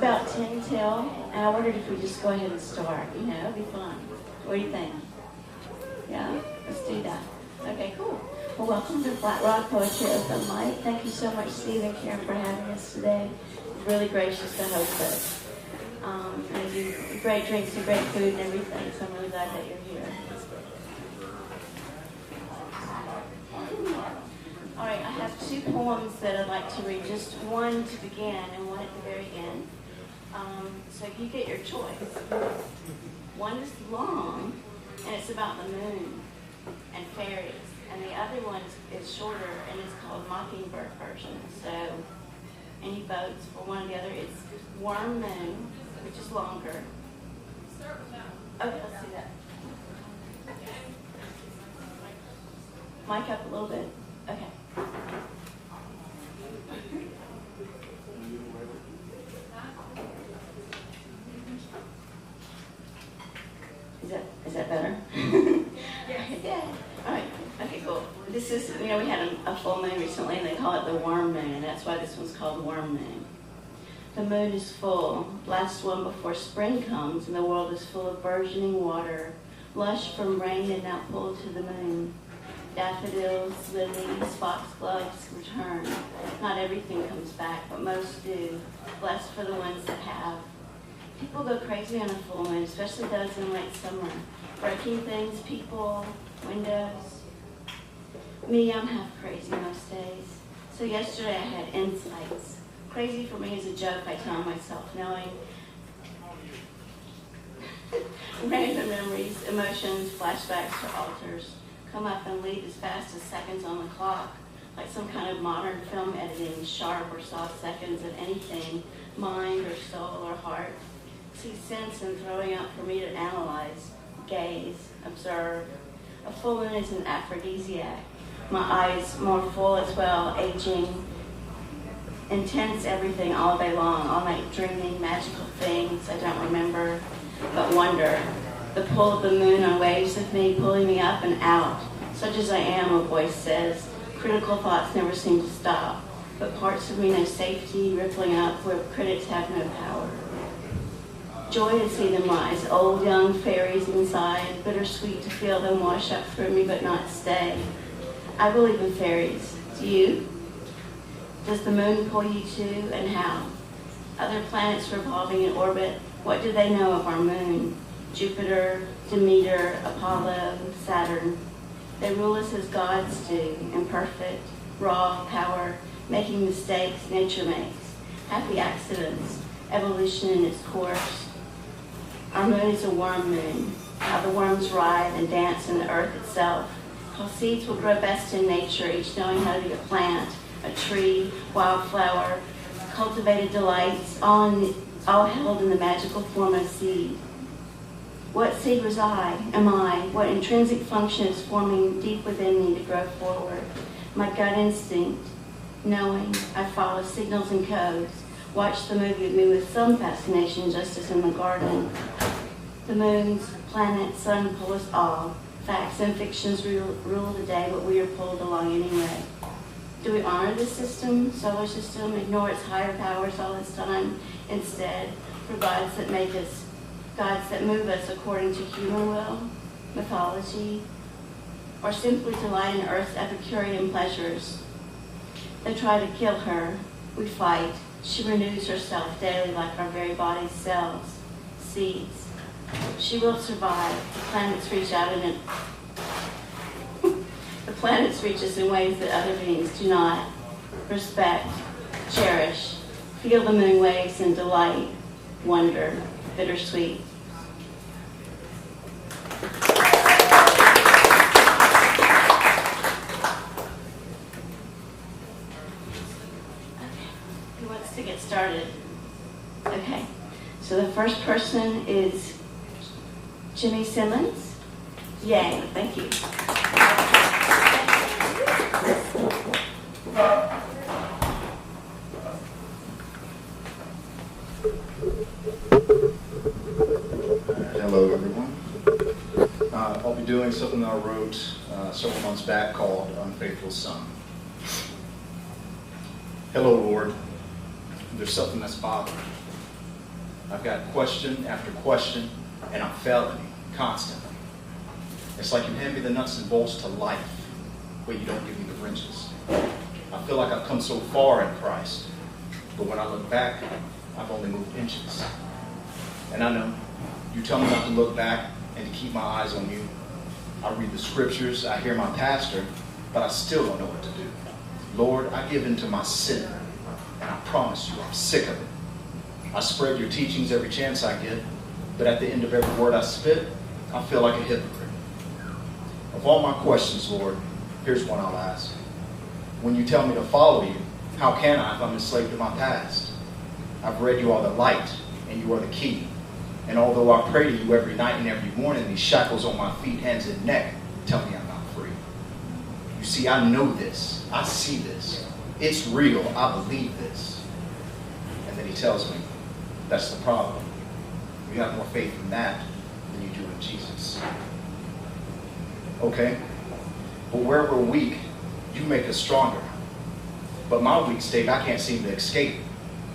about 10 till, and I wondered if we just go ahead and start. You know, it'd be fun. What do you think? Yeah? Let's do that. Okay, cool. Well, welcome to Flatrock Poetry Open Mic. Thank you so much, Steve and Karen, for having us today. It's really gracious to host us. And you do great drinks and great food and everything, so I'm really glad that you're here. All right, I have two poems that I'd like to read, just one to begin and one at the very end. So you get your choice. One is long, and it's about the moon and fairies. And the other one is shorter, and it's called Mockingbird version. So any votes for one or the other? It's Warm Moon, which is longer. Okay, let's do that. Mic up a little bit. Okay. Is that better? Yeah. All right. Okay, cool. This is, we had a full moon recently, and they call it the warm moon, and that's why this one's called Warm Moon. The moon is full, last one before spring comes, and the world is full of burgeoning water, lush from rain and now pulled to the moon. Daffodils, lilies, foxgloves return. Not everything comes back, but most do. Blessed for the ones that have. People go crazy on a full moon, especially those in late summer. Breaking things, people, windows. Me, I'm half crazy most days. So yesterday I had insights. Crazy for me is a joke I tell myself, knowing random memories, emotions, flashbacks, or alters come up and leave as fast as seconds on the clock, like some kind of modern film editing, sharp or soft seconds of anything, mind or soul or heart. See sense in throwing out for me to analyze, gaze, observe. A full moon is an aphrodisiac. My eyes more full as well, aging, intense everything all day long, all night dreaming magical things I don't remember, but wonder. The pull of the moon on waves of me, pulling me up and out. Such as I am, a voice says. Critical thoughts never seem to stop, but parts of me know safety, rippling up where critics have no power. Joy to see them rise, old, young fairies inside, bittersweet to feel them wash up through me but not stay. I believe in fairies. Do you? Does the moon pull you too, and how? Other planets revolving in orbit, what do they know of our moon? Jupiter, Demeter, Apollo, Saturn. They rule us as gods do, imperfect, raw power, making mistakes nature makes, happy accidents, evolution in its course. Our moon is a warm moon, how the worms writhe and dance in the earth itself, how seeds will grow best in nature, each knowing how to be a plant, a tree, wildflower, cultivated delights, all held in the magical form of seed. What seed was am I? What intrinsic function is forming deep within me to grow forward? My gut instinct, knowing I follow signals and codes, watch the movie with me with some fascination, just as in the garden. The moons, planets, sun pull us all. Facts and fictions rule the day, but we are pulled along anyway. Do we honor this system, solar system, ignore its higher powers all this time, instead, for gods that make us, gods that move us according to human will, mythology, or simply delight in earth's Epicurean pleasures? They try to kill her. We fight. She renews herself daily like our very body's cells, seeds. She will survive. The planets reach out in it. The planets reach us in ways that other beings do not. Respect, cherish, feel the moon waves and delight, wonder, bittersweet. Who wants to get started? Okay, so the first person is Jimmy Simmons. Yay, thank you. Hello, everyone. I'll be doing something that I wrote several months back called Unfaithful Son. Hello, Lord. There's something that's bothering me. I've got question after question, and I'm failing constantly. It's like you hand me the nuts and bolts to life, but you don't give me the wrenches. I feel like I've come so far in Christ, but when I look back, I've only moved inches. And I know, you tell me not to look back and to keep my eyes on you. I read the scriptures, I hear my pastor, but I still don't know what to do. Lord, I give into my sin, and I promise you, I'm sick of it. I spread your teachings every chance I get, but at the end of every word I spit, I feel like a hypocrite. Of all my questions, Lord, here's one I'll ask. When you tell me to follow you, how can I if I'm enslaved to my past? I've read you are the light, and you are the key. And although I pray to you every night and every morning, these shackles on my feet, hands, and neck tell me I'm not free. You see, I know this. I see this. It's real. I believe this. And then he tells me, that's the problem. You have more faith in that than you do in Jesus. Okay? But where we're weak, you make us stronger. But my weak state, I can't seem to escape.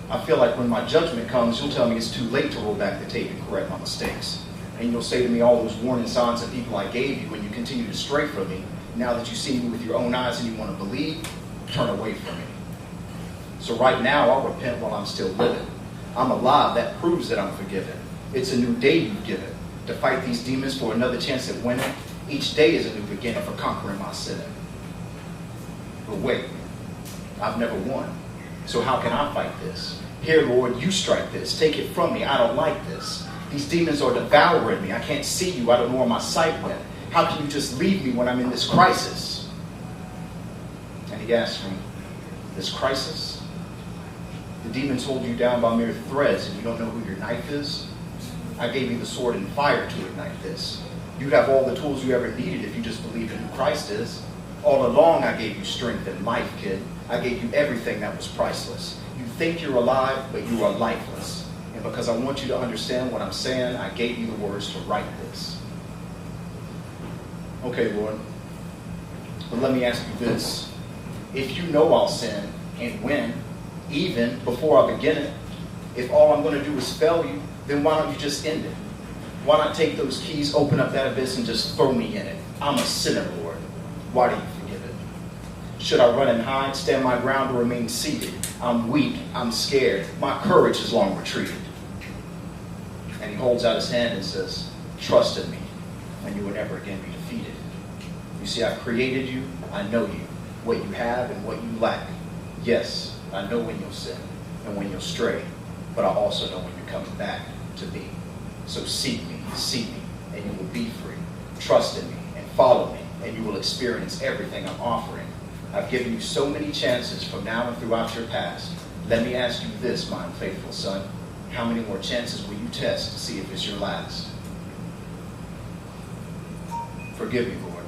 I feel like when my judgment comes, you'll tell me it's too late to roll back the tape and correct my mistakes. And you'll say to me all those warning signs of people I gave you when you continue to stray from me. Now that you see me with your own eyes and you want to believe, turn away from me. So right now, I'll repent while I'm still living. I'm alive. That proves that I'm forgiven. It's a new day you've given to fight these demons for another chance at winning. Each day is a new beginning for conquering my sin. But wait, I've never won. So how can I fight this? Here, Lord, you strike this. Take it from me. I don't like this. These demons are devouring me. I can't see you. I don't know where my sight went. How can you just leave me when I'm in this crisis? And he asked me, this crisis? The demons hold you down by mere threads and you don't know who your knife is? I gave you the sword and fire to ignite this. You'd have all the tools you ever needed if you just believed in who Christ is. All along I gave you strength and life, kid. I gave you everything that was priceless. You think you're alive, but you are lifeless. And because I want you to understand what I'm saying, I gave you the words to write this. Okay, Lord, but let me ask you this. If you know I'll sin and win, even before I begin it, if all I'm going to do is fail you, then why don't you just end it? Why not take those keys, open up that abyss, and just throw me in it? I'm a sinner, Lord. Why do you forgive it? Should I run and hide, stand my ground, or remain seated? I'm weak. I'm scared. My courage is long retreated. And he holds out his hand and says, trust in me, and you will never again be defeated. You see, I've created you. I know you, what you have and what you lack. Yes, I know when you'll sin and when you'll stray, but I also know when you're coming back to me. So seek me, and you will be free. Trust in me and follow me, and you will experience everything I'm offering. I've given you so many chances from now and throughout your past. Let me ask you this, my unfaithful son. How many more chances will you test to see if it's your last? Forgive me, Lord.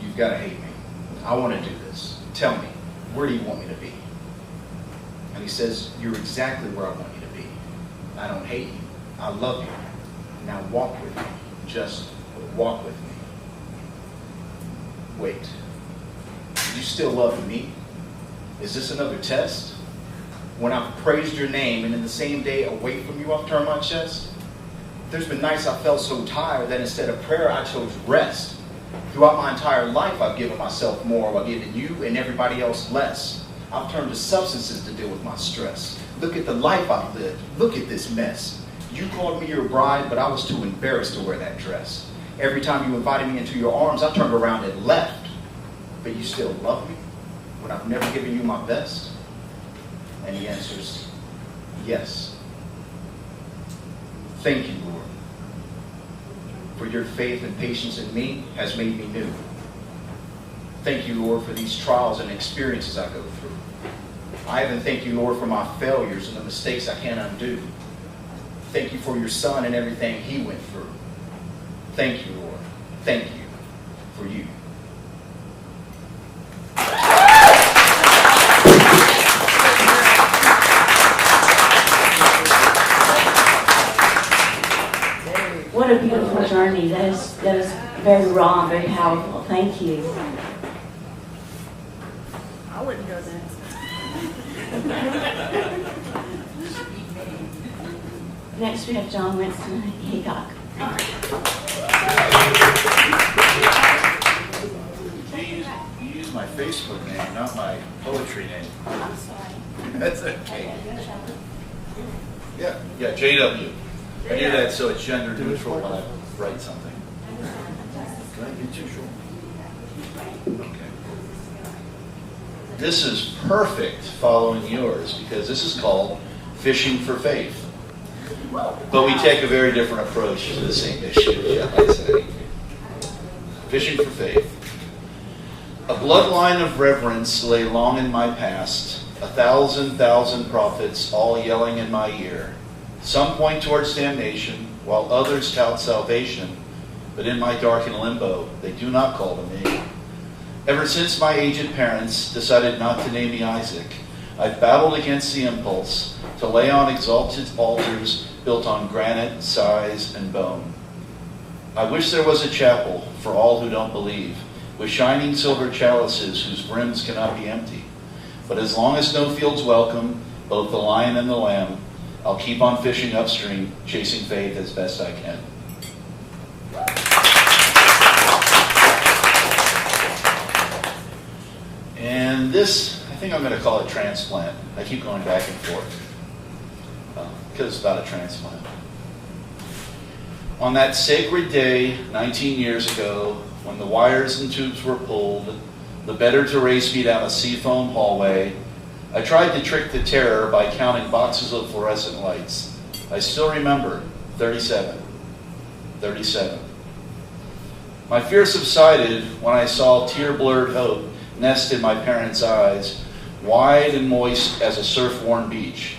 You've got to hate me. I want to do this. Tell me, where do you want me to be? And he says, you're exactly where I want you to be. I don't hate you. I love you. Now walk with me. Just walk with me. Wait. Do you still love me? Is this another test? When I've praised your name and in the same day away from you I've turned my chest? There's been nights I felt so tired that instead of prayer I chose rest. Throughout my entire life I've given myself more while giving you and everybody else less. I've turned to substances to deal with my stress. Look at the life I've lived. Look at this mess. You called me your bride, but I was too embarrassed to wear that dress. Every time you invited me into your arms, I turned around and left. But you still love me when I've never given you my best? And he answers, yes. Thank you, Lord, for your faith and patience in me has made me new. Thank you, Lord, for these trials and experiences I go through. I even thank you, Lord, for my failures and the mistakes I can't undo. Thank you for your son and everything he went through. Thank you, Lord. Thank you for you. What a beautiful journey. That is very raw, very powerful. Thank you. I wouldn't go there. Next we have John Winston Haycock. You use my Facebook name, not my poetry name. I'm sorry. That's okay. Yeah, JW. I do that so it's gender neutral when I write something. Can I get you short? Okay. This is perfect following yours because this is called Fishing for Faith. But we take a very different approach to the same issue, yeah, I'd say. Fishing for Faith. A bloodline of reverence lay long in my past, 1,000 prophets all yelling in my ear. Some point towards damnation, while others tout salvation, but in my darkened limbo, they do not call to me. Ever since my aged parents decided not to name me Isaac, I've battled against the impulse to lay on exalted altars built on granite, size, and bone. I wish there was a chapel for all who don't believe, with shining silver chalices whose brims cannot be empty. But as long as no fields welcome both the lion and the lamb, I'll keep on fishing upstream, chasing faith as best I can. And this, I think I'm going to call it transplant. I keep going back and forth because it's about a transplant. On that sacred day, 19 years ago, when the wires and tubes were pulled, the better to race me down a seafoam hallway, I tried to trick the terror by counting boxes of fluorescent lights. I still remember 37. 37. My fear subsided when I saw tear-blurred hope nest in my parents' eyes, wide and moist as a surf-worn beach.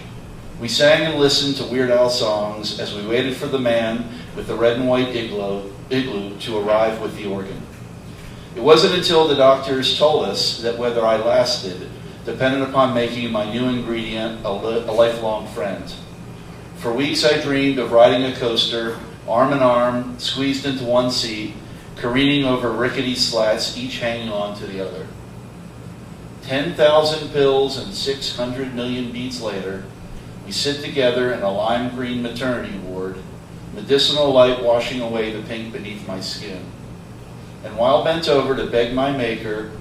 We sang and listened to Weird Al songs as we waited for the man with the red and white igloo to arrive with the organ. It wasn't until the doctors told us that whether I lasted depended upon making my new ingredient a lifelong friend. For weeks I dreamed of riding a coaster, arm in arm, squeezed into one seat, careening over rickety slats, each hanging on to the other. 10,000 pills and 600 million beats later, we sit together in a lime green maternity ward, medicinal light washing away the pink beneath my skin. And while bent over to beg my maker,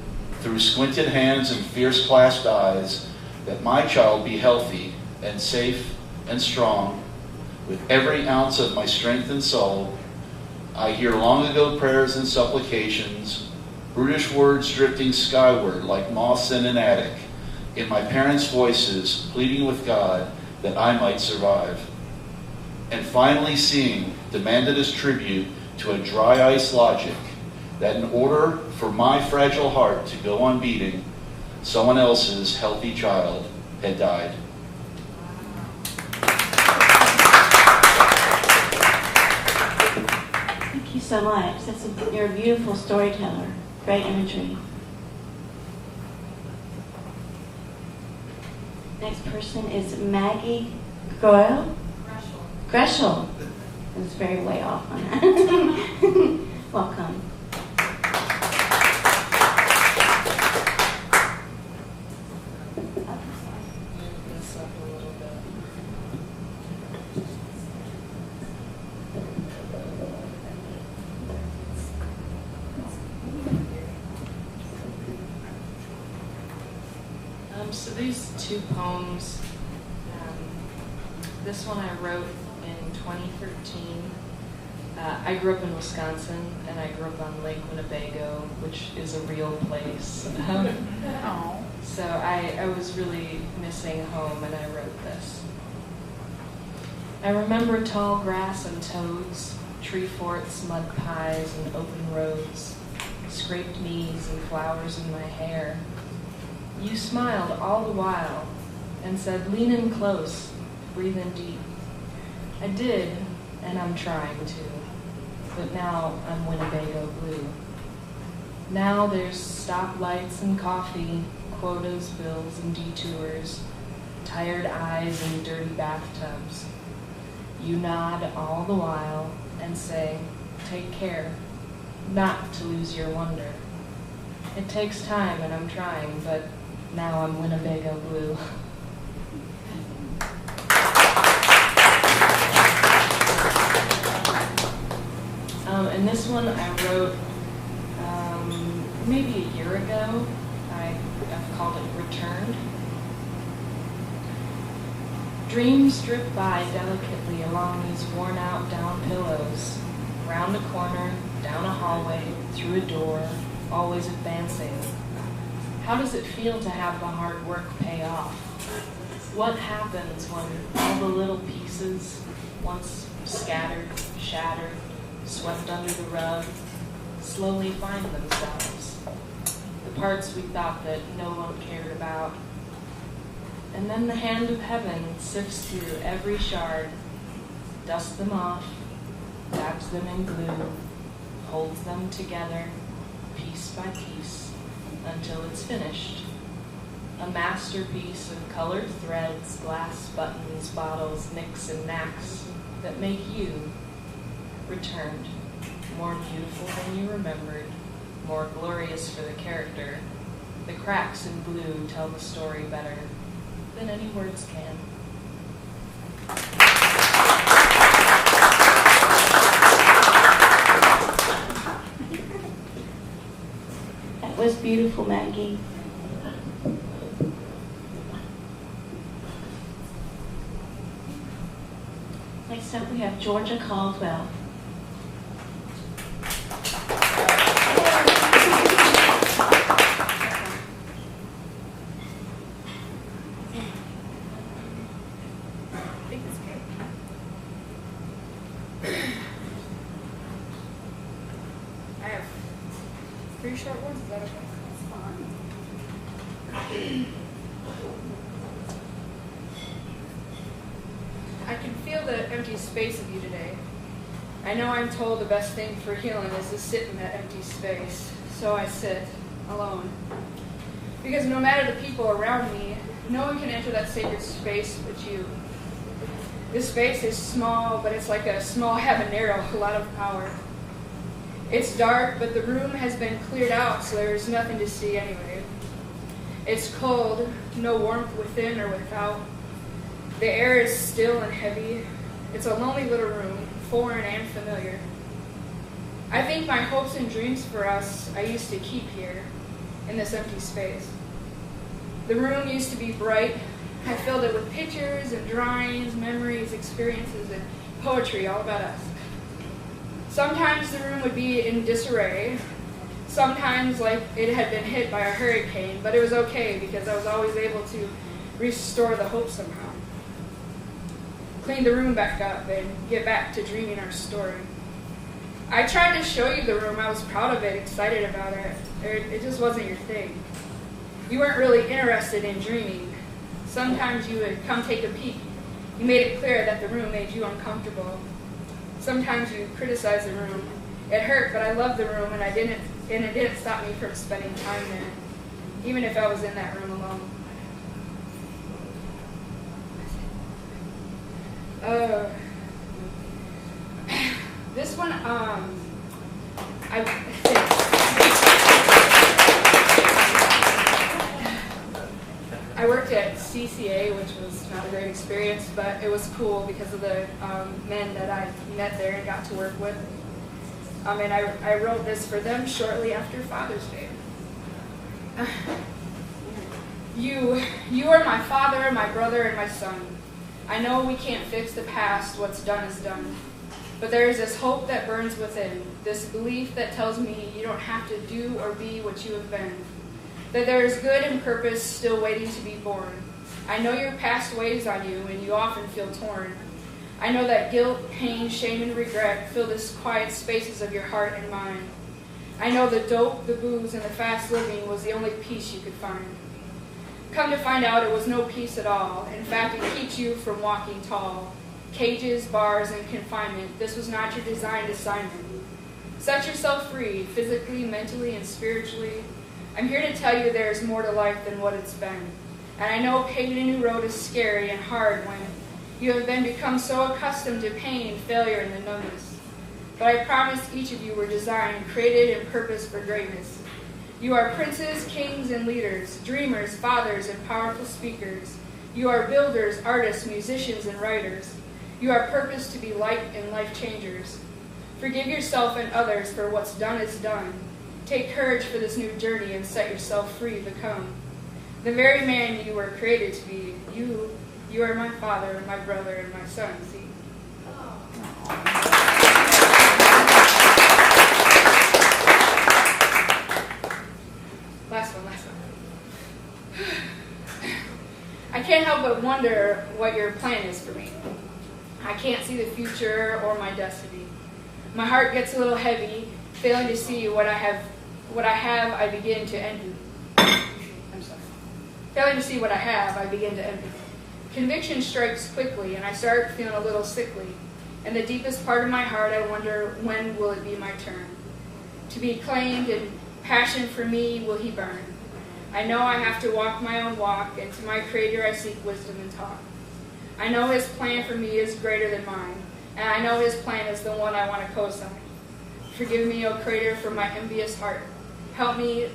through squinted hands and fierce clasped eyes, that my child be healthy and safe and strong, with every ounce of my strength and soul, I hear long ago prayers and supplications, brutish words drifting skyward like moths in an attic, in my parents' voices pleading with God that I might survive. And finally seeing, demanded as tribute to a dry ice logic, that in order for my fragile heart to go on beating, someone else's healthy child had died. Thank you so much. You're a beautiful storyteller. Great imagery. Next person is Maggie Groel. Greshel. I was very way off on that. Welcome. So these two poems, this one I wrote in 2013. I grew up in Wisconsin, and I grew up on Lake Winnebago, which is a real place. So I was really missing home, and I wrote this. I remember tall grass and toads, tree forts, mud pies, and open roads, scraped knees and flowers in my hair. You smiled all the while and said, lean in close, breathe in deep. I did, and I'm trying to, but now I'm Winnebago blue. Now there's stoplights and coffee, quotas, bills, and detours, tired eyes and dirty bathtubs. You nod all the while and say, take care, not to lose your wonder. It takes time and I'm trying, but now I'm Winnebago blue. And this one I wrote maybe a year ago. I've called it Returned. Dreams drip by delicately along these worn out down pillows, round a corner, down a hallway, through a door, always advancing. How does it feel to have the hard work pay off? What happens when all the little pieces, once scattered, shattered, swept under the rug, slowly find themselves? The parts we thought that no one cared about. And then the hand of heaven sifts through every shard, dusts them off, dabs them in glue, holds them together, piece by piece, until it's finished. A masterpiece of colored threads, glass buttons, bottles, nicks and knacks that make you returned, more beautiful than you remembered, more glorious for the character. The cracks in blue tell the story better than any words can. That was beautiful, Maggie. Next up, we have Georgia Caldwell. I have 3 short ones. Is that okay? That's fine. I can feel the empty space of you today. I know I'm told the best thing for healing is to sit in that empty space. So I sit alone. Because no matter the people around me, no one can enter that sacred space but you. This space is small, but it's like a small habanero, a lot of power. It's dark, but the room has been cleared out, so there's nothing to see anyway. It's cold, no warmth within or without. The air is still and heavy. It's a lonely little room, foreign and familiar. I think my hopes and dreams for us I used to keep here, in this empty space. The room used to be bright. I filled it with pictures and drawings, memories, experiences, and poetry all about us. Sometimes the room would be in disarray, sometimes like it had been hit by a hurricane, but it was okay because I was always able to restore the hope somehow. Clean the room back up and get back to dreaming our story. I tried to show you the room. I was proud of it, excited about it. It just wasn't your thing. You weren't really interested in dreaming. Sometimes you would come take a peek. You made it clear that the room made you uncomfortable. Sometimes you criticized the room. It hurt, but I loved the room, and it didn't stop me from spending time there, even if I was in that room alone. This one, I worked at CCA, which was not a great experience, but it was cool because of the men that I met there and got to work with. And I wrote this for them shortly after Father's Day. You are my father, my brother, and my son. I know we can't fix the past, what's done is done. But there is this hope that burns within, this belief that tells me you don't have to do or be what you have been. That there is good and purpose still waiting to be born. I know your past weighs on you and you often feel torn. I know that guilt, pain, shame, and regret fill the quiet spaces of your heart and mind. I know the dope, the booze, and the fast living was the only peace you could find. Come to find out it was no peace at all. In fact, it keeps you from walking tall. Cages, bars, and confinement, this was not your designed assignment. Set yourself free, physically, mentally, and spiritually. I'm here to tell you there is more to life than what it's been. And I know paving a new road is scary and hard when you have become so accustomed to pain, failure, and the numbness. But I promise each of you were designed, created, and purposed for greatness. You are princes, kings, and leaders, dreamers, fathers, and powerful speakers. You are builders, artists, musicians, and writers. You are purposed to be light and life changers. Forgive yourself and others, for what's done is done. Take courage for this new journey and set yourself free. Become the very man you were created to be. You are my father, my brother, and my son. See? Last one. I can't help but wonder what your plan is for me. I can't see the future or my destiny. My heart gets a little heavy, failing to see what I have, I begin to envy. I'm sorry. Failing to see what I have, I begin to envy. Conviction strikes quickly, and I start feeling a little sickly. In the deepest part of my heart, I wonder, when will it be my turn? To be claimed, and passion for me will he burn. I know I have to walk my own walk, and to my Creator I seek wisdom and talk. I know his plan for me is greater than mine, and I know his plan is the one I want to co-sign. Forgive me, O Creator, for my envious heart. Help me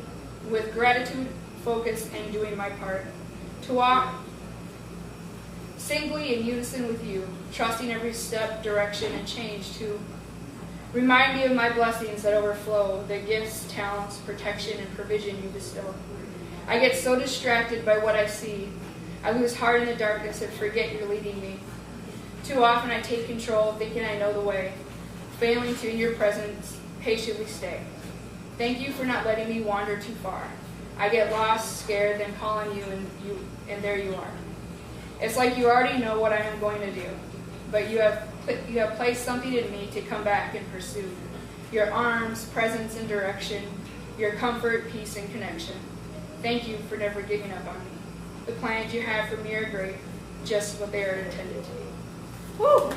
with gratitude, focus, and doing my part. To walk singly in unison with you, trusting every step, direction, and change to remind me of my blessings that overflow, the gifts, talents, protection, and provision you bestow. I get so distracted by what I see. I lose heart in the darkness and forget you're leading me. Too often I take control, thinking I know the way, failing to, in your presence, patiently stay. Thank you for not letting me wander too far. I get lost, scared, then call on you, and there you are. It's like you already know what I am going to do, but you have placed something in me to come back and pursue. Your arms, presence, and direction, your comfort, peace, and connection. Thank you for never giving up on me. The plans you have for me are great, just what they are intended to be. Woo!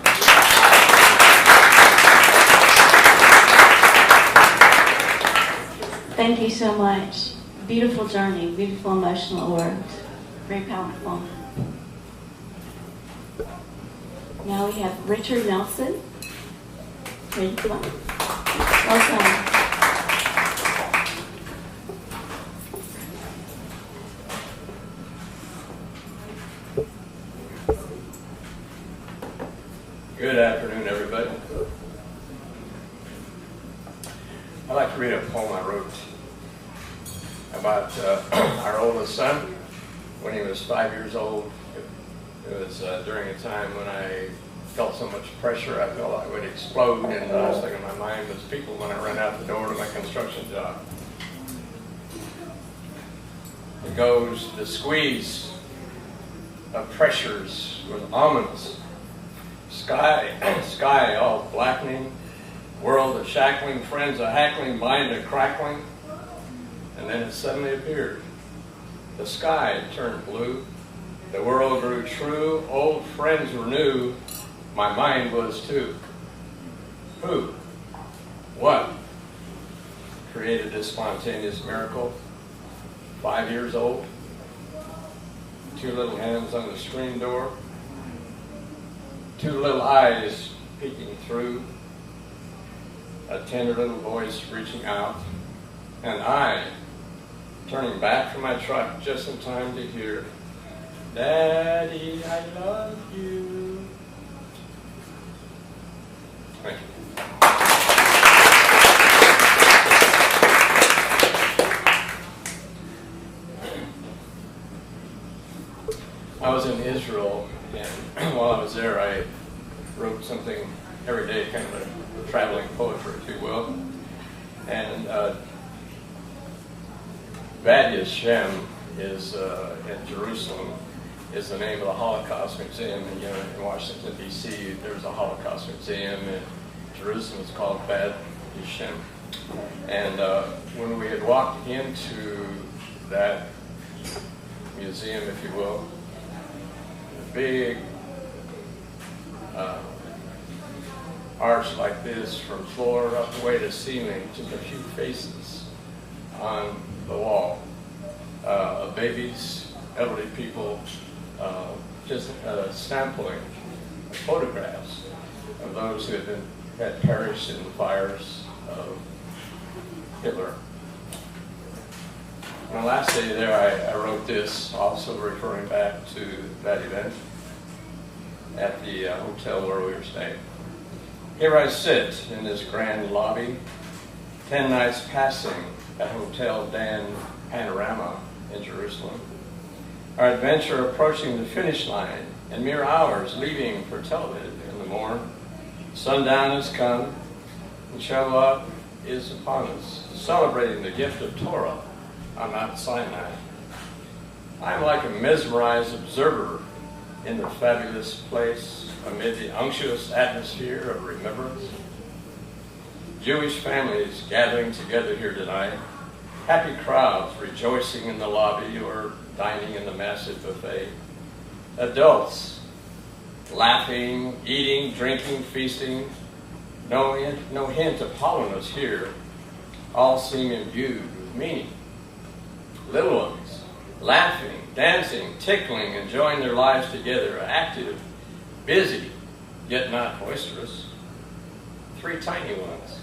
Thank you so much. Beautiful journey, beautiful emotional words. Very powerful. Now we have Richard Nelson. Ready to go? Welcome. Good afternoon, everybody. I'd like to read a poem I wrote about our oldest son when he was 5 years old. It was during a time when I felt so much pressure, I felt I would explode, and the last thing in my mind was people when I ran out the door to my construction job. It goes, the squeeze of pressures was ominous. Sky all blackening, world a shackling, friends a hackling, mind a crackling, and then it suddenly appeared. The sky turned blue, the world grew true, old friends were new, my mind was too. Who? What created this spontaneous miracle? 5 years old, 2 little hands on the screen door, 2 little eyes peeking through, a tender little voice reaching out, and I turning back from my truck just in time to hear, Daddy, I love you. Thank you. I was in Israel, and while I was there, I wrote something every day, kind of a traveling poetry, if you will. And Vad Yashem is in Jerusalem, is the name of the Holocaust Museum. And, in Washington, D.C., there's a Holocaust Museum, and Jerusalem is called Vad Yashem. And when we had walked into that museum, if you will, a big arch like this, from floor up the way to ceiling, just a few faces on the wall of babies, elderly people, just sampling photographs of those who had perished in the fires of Hitler. On the last day there, I wrote this, also referring back to that event at the hotel where we were staying. Here I sit in this grand lobby, 10 nights passing at Hotel Dan Panorama in Jerusalem. Our adventure approaching the finish line, and mere hours leaving for Tel Aviv in the morn. Sundown has come, and Shavuot is upon us, celebrating the gift of Torah on Mount Sinai. I'm like a mesmerized observer in the fabulous place amid the unctuous atmosphere of remembrance. Jewish families gathering together here tonight, happy crowds rejoicing in the lobby or dining in the massive buffet. Adults laughing, eating, drinking, feasting. No hint of hollowness here. All seem imbued with meaning. Little ones laughing, dancing, tickling, enjoying their lives together, active, busy, yet not boisterous. 3 tiny ones,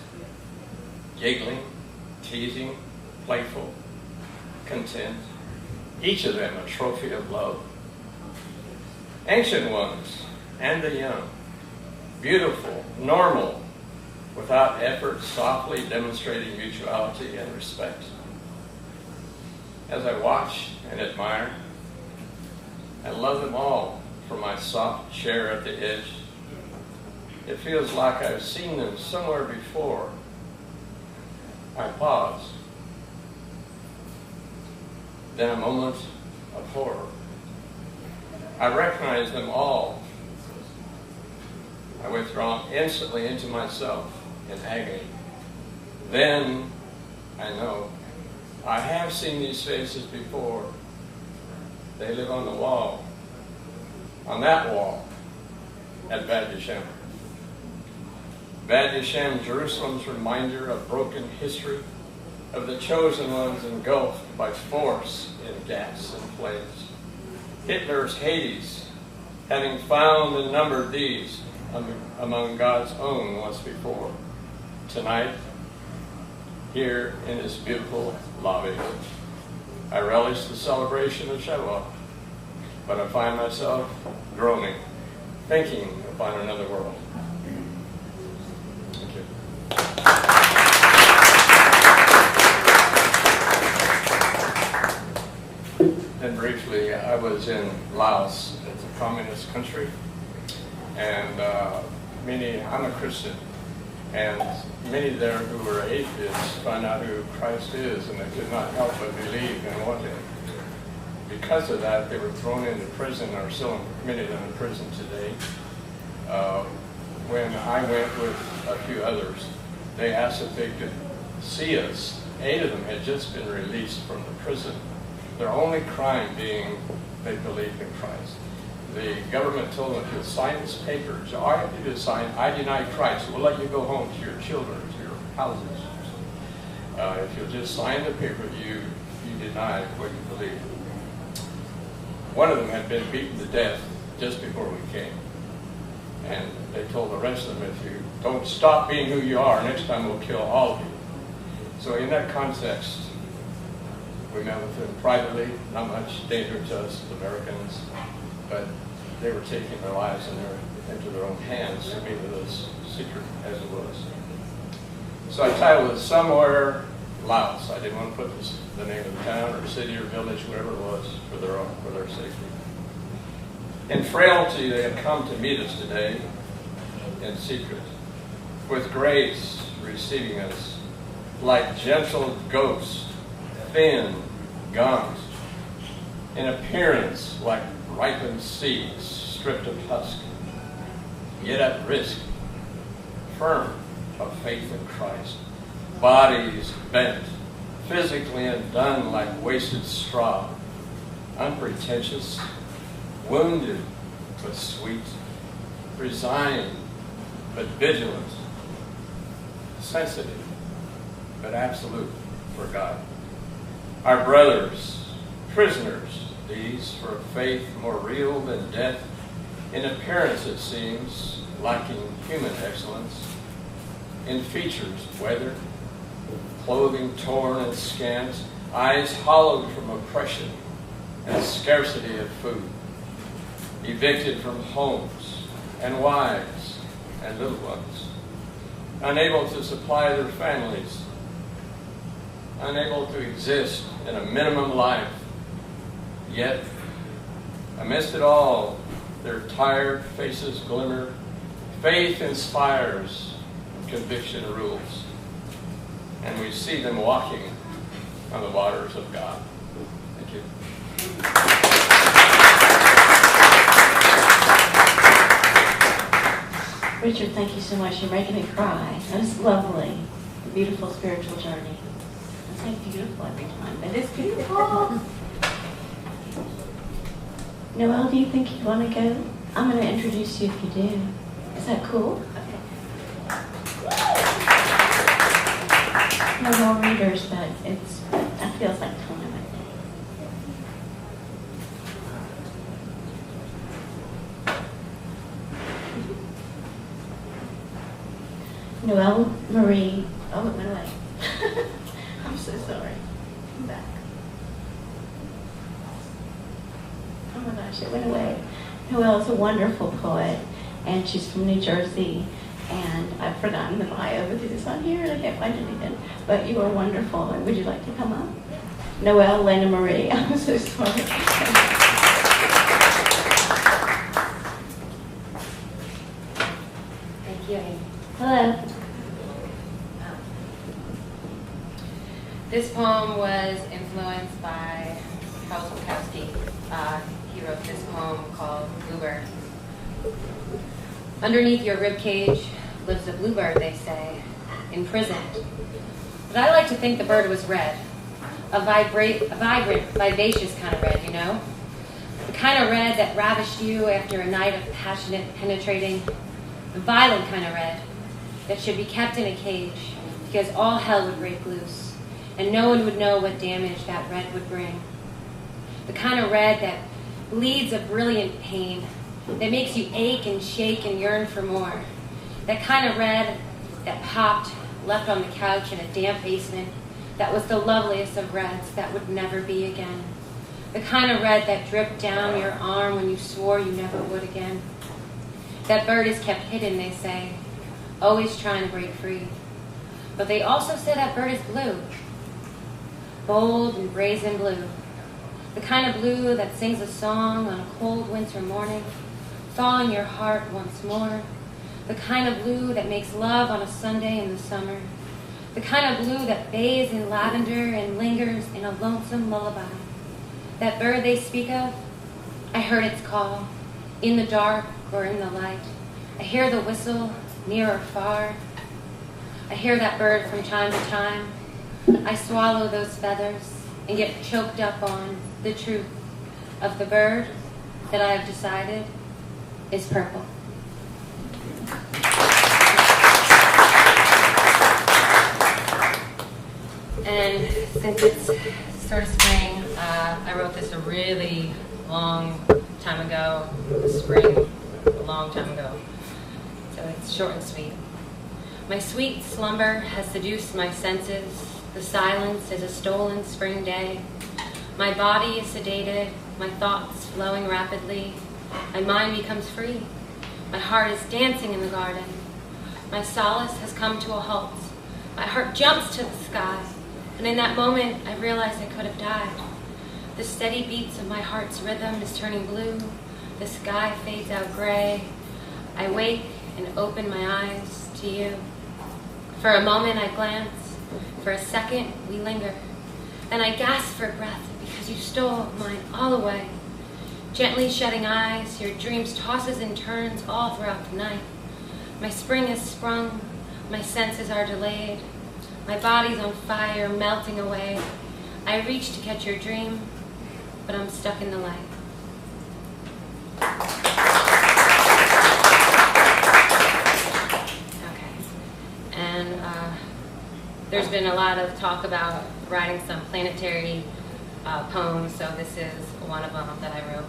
giggling, teasing, playful, content, each of them a trophy of love. Ancient ones and the young, beautiful, normal, without effort, softly demonstrating mutuality and respect. As I watch and admire, I love them all from my soft chair at the edge. It feels like I've seen them somewhere before. I pause. Then a moment of horror. I recognize them all. I withdraw instantly into myself in agony. Then I know I have seen these faces before. They live on the wall. On that wall at Bad Yeshem. Bad Yeshem, Jerusalem's reminder of broken history, of the chosen ones engulfed by force in gas and flames. Hitler's Hades, having found and numbered these among God's own once before. Tonight, here in this beautiful lobby, I relish the celebration of Shavuot, but I find myself groaning, thinking upon another world. Thank you. And briefly, I was in Laos. It's a communist country, and I'm a Christian, and many there who were atheists found out who Christ is, and they could not help but believe and want him. Because of that, they were thrown into prison, or still many of them in prison today. When I went with a few others, they asked if they could see us. 8 of them had just been released from the prison. Their only crime being they believed in Christ. The government told them to sign this paper. So all you have to do is sign, I deny Christ. We'll let you go home to your children, to your houses. If you'll just sign the paper, you deny what you believe. One of them had been beaten to death just before we came. And they told the rest of them, if you don't stop being who you are, next time we'll kill all of you. So in that context, we met with them privately, not much danger to us as Americans, but they were taking their lives into their own hands to meet with us, secret as it was. So I titled it Somewhere Laos. I didn't want to put the name of the town or city or village, whatever it was, for their safety. In frailty, they have come to meet us today in secret, with grace receiving us like gentle ghosts, thin, gaunt, in appearance like ripened seeds stripped of husk, yet at risk, firm of faith in Christ, bodies bent, physically undone like wasted straw, unpretentious, wounded but sweet, resigned but vigilant, sensitive but absolute for God. Our brothers, prisoners, these, for a faith more real than death, in appearance it seems, lacking human excellence, in features weathered, clothing torn and scant, eyes hollowed from oppression and scarcity of food, evicted from homes and wives and little ones, unable to supply their families, unable to exist in a minimum life. Yet, amidst it all, their tired faces glimmer, faith inspires, conviction rules, and we see them walking on the waters of God. Thank you. Richard, thank you so much. You're making me cry. That was lovely. A beautiful spiritual journey. I say beautiful every time, but it's beautiful. Noelle, do you think you'd want to go? I'm going to introduce you if you do. Is that cool? Okay. No more readers, but that feels like time. Elena Maria. Oh, it went away. I'm so sorry. I'm back. Oh my gosh, it went away. Noelle is a wonderful poet, and she's from New Jersey. And I've forgotten the bio, but it's on here, and I can't find it again. But you are wonderful, and would you like to come up? Noelle, Elena Maria. I'm so sorry. Thank you, Amy. Hello. This poem was influenced by Charles Bukowski. He wrote this poem called Bluebird. Underneath your ribcage lives a bluebird, they say, imprisoned. But I like to think the bird was red. A vibrant, vivacious kind of red, you know? The kind of red that ravished you after a night of passionate penetrating. The violent kind of red that should be kept in a cage because all hell would break loose and no one would know what damage that red would bring. The kind of red that bleeds a brilliant pain, that makes you ache and shake and yearn for more. That kind of red that popped, left on the couch in a damp basement, that was the loveliest of reds that would never be again. The kind of red that dripped down your arm when you swore you never would again. That bird is kept hidden, they say, always trying to break free. But they also say that bird is blue. Bold and brazen blue. The kind of blue that sings a song on a cold winter morning, thawing your heart once more. The kind of blue that makes love on a Sunday in the summer. The kind of blue that bathes in lavender and lingers in a lonesome lullaby. That bird they speak of, I heard its call, in the dark or in the light. I hear the whistle, near or far. I hear that bird from time to time. I swallow those feathers and get choked up on the truth of the bird that I have decided is purple. And since it's sort of spring, I wrote this a really long time ago, spring, a long time ago. So it's short and sweet. My sweet slumber has seduced my senses. The silence is a stolen spring day. My body is sedated, my thoughts flowing rapidly. My mind becomes free. My heart is dancing in the garden. My solace has come to a halt. My heart jumps to the sky. And in that moment, I realized I could have died. The steady beats of my heart's rhythm is turning blue. The sky fades out gray. I wake and open my eyes to you. For a moment, I glance. For a second, we linger. And I gasp for breath because you stole mine all away. Gently shutting eyes, your dreams tosses and turns all throughout the night. My spring has sprung. My senses are delayed. My body's on fire, melting away. I reach to catch your dream, but I'm stuck in the light. Okay. And there's been a lot of talk about writing some planetary poems, so this is one of them that I wrote.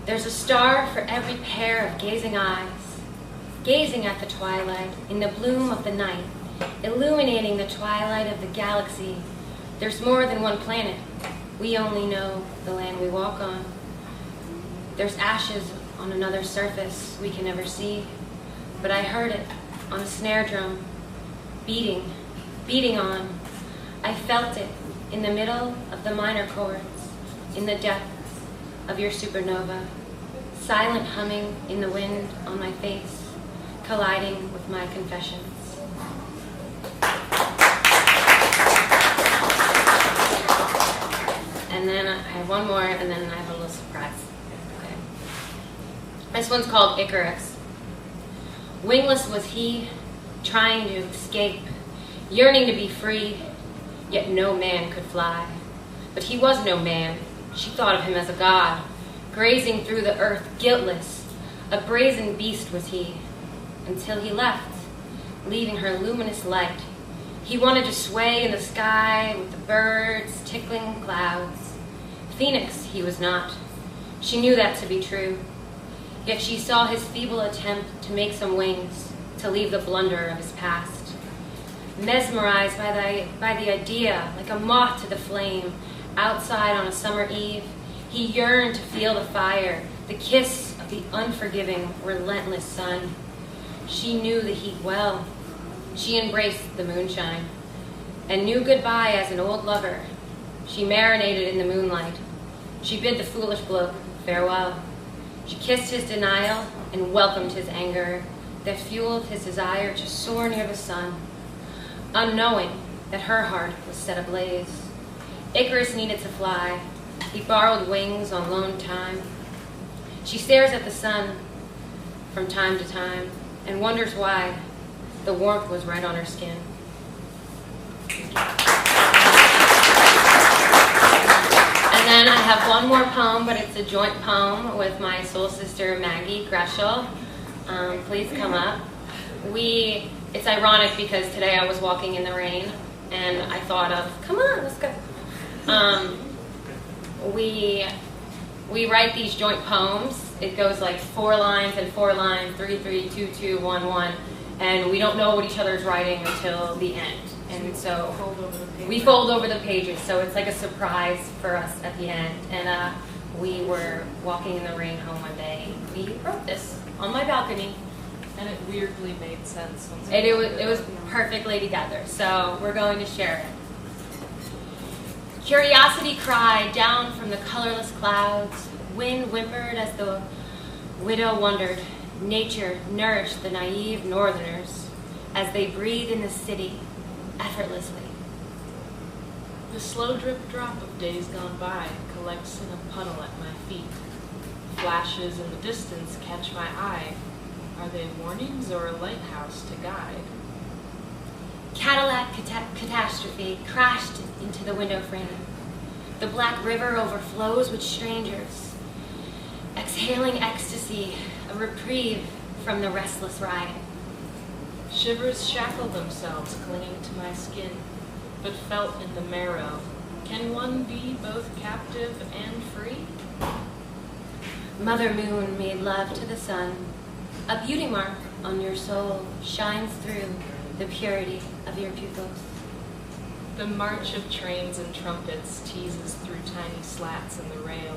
There's a star for every pair of gazing eyes, gazing at the twilight in the bloom of the night, illuminating the twilight of the galaxy. There's more than one planet. We only know the land we walk on. There's ashes on another surface we can never see, but I heard it on a snare drum, beating, beating on. I felt it in the middle of the minor chords, in the depths of your supernova, silent humming in the wind on my face, colliding with my confessions. And then I have one more, and then I have a little surprise. Okay. This one's called Icarus. Wingless was he, trying to escape, yearning to be free, yet no man could fly. But he was no man. She thought of him as a god, grazing through the earth, guiltless. A brazen beast was he, until he left, leaving her luminous light. He wanted to sway in the sky with the birds, tickling clouds. Phoenix he was not. She knew that to be true. Yet she saw his feeble attempt to make some wings, to leave the blunder of his past. Mesmerized by the idea, like a moth to the flame, outside on a summer eve, he yearned to feel the fire, the kiss of the unforgiving, relentless sun. She knew the heat well. She embraced the moonshine, and knew goodbye as an old lover. She marinated in the moonlight. She bid the foolish bloke farewell. She kissed his denial and welcomed his anger that fueled his desire to soar near the sun, unknowing that her heart was set ablaze. Icarus needed to fly. He borrowed wings on loan time. She stares at the sun from time to time and wonders why the warmth was right on her skin. And then I have one more poem, but it's a joint poem with my soul sister Maggie Greschel. Please come up. It's ironic because today I was walking in the rain and I thought of, come on, let's go. We write these joint poems. It goes like 4 lines and 4 lines, 3, 3, 2, 2, 1, 1, and we don't know what each other's writing until the end. And so we fold over the pages, so it's like a surprise for us at the end. And we were walking in the rain home one day. We wrote this on my balcony. And it weirdly made sense. It was perfectly together, so we're going to share it. Curiosity cried down from the colorless clouds. Wind whimpered as the widow wondered. Nature nourished the naive northerners as they breathed in the city effortlessly. The slow drip drop of days gone by collects in a puddle at my feet. Flashes in the distance catch my eye. Are they warnings or a lighthouse to guide? Cadillac catastrophe crashed into the window frame. The black river overflows with strangers, exhaling ecstasy, a reprieve from the restless riot. Shivers shackle themselves, clinging to my skin, but felt in the marrow. Can one be both captive and free? Mother Moon made love to the sun. A beauty mark on your soul shines through the purity of your pupils. The march of trains and trumpets teases through tiny slats in the rail.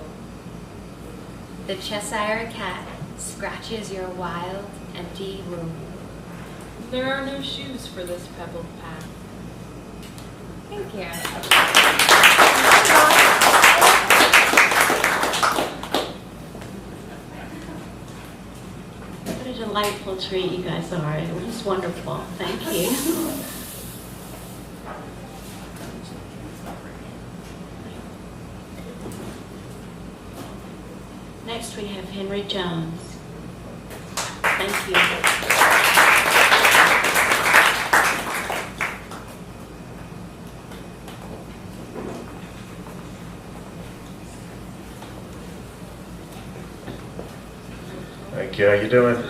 The Cheshire cat scratches your wild, empty womb. There are no shoes for this pebbled path. Thank you. What a delightful treat you guys are. It was just wonderful. Thank you. Next we have Henry Jones. Thank you. Thank you. How you doing?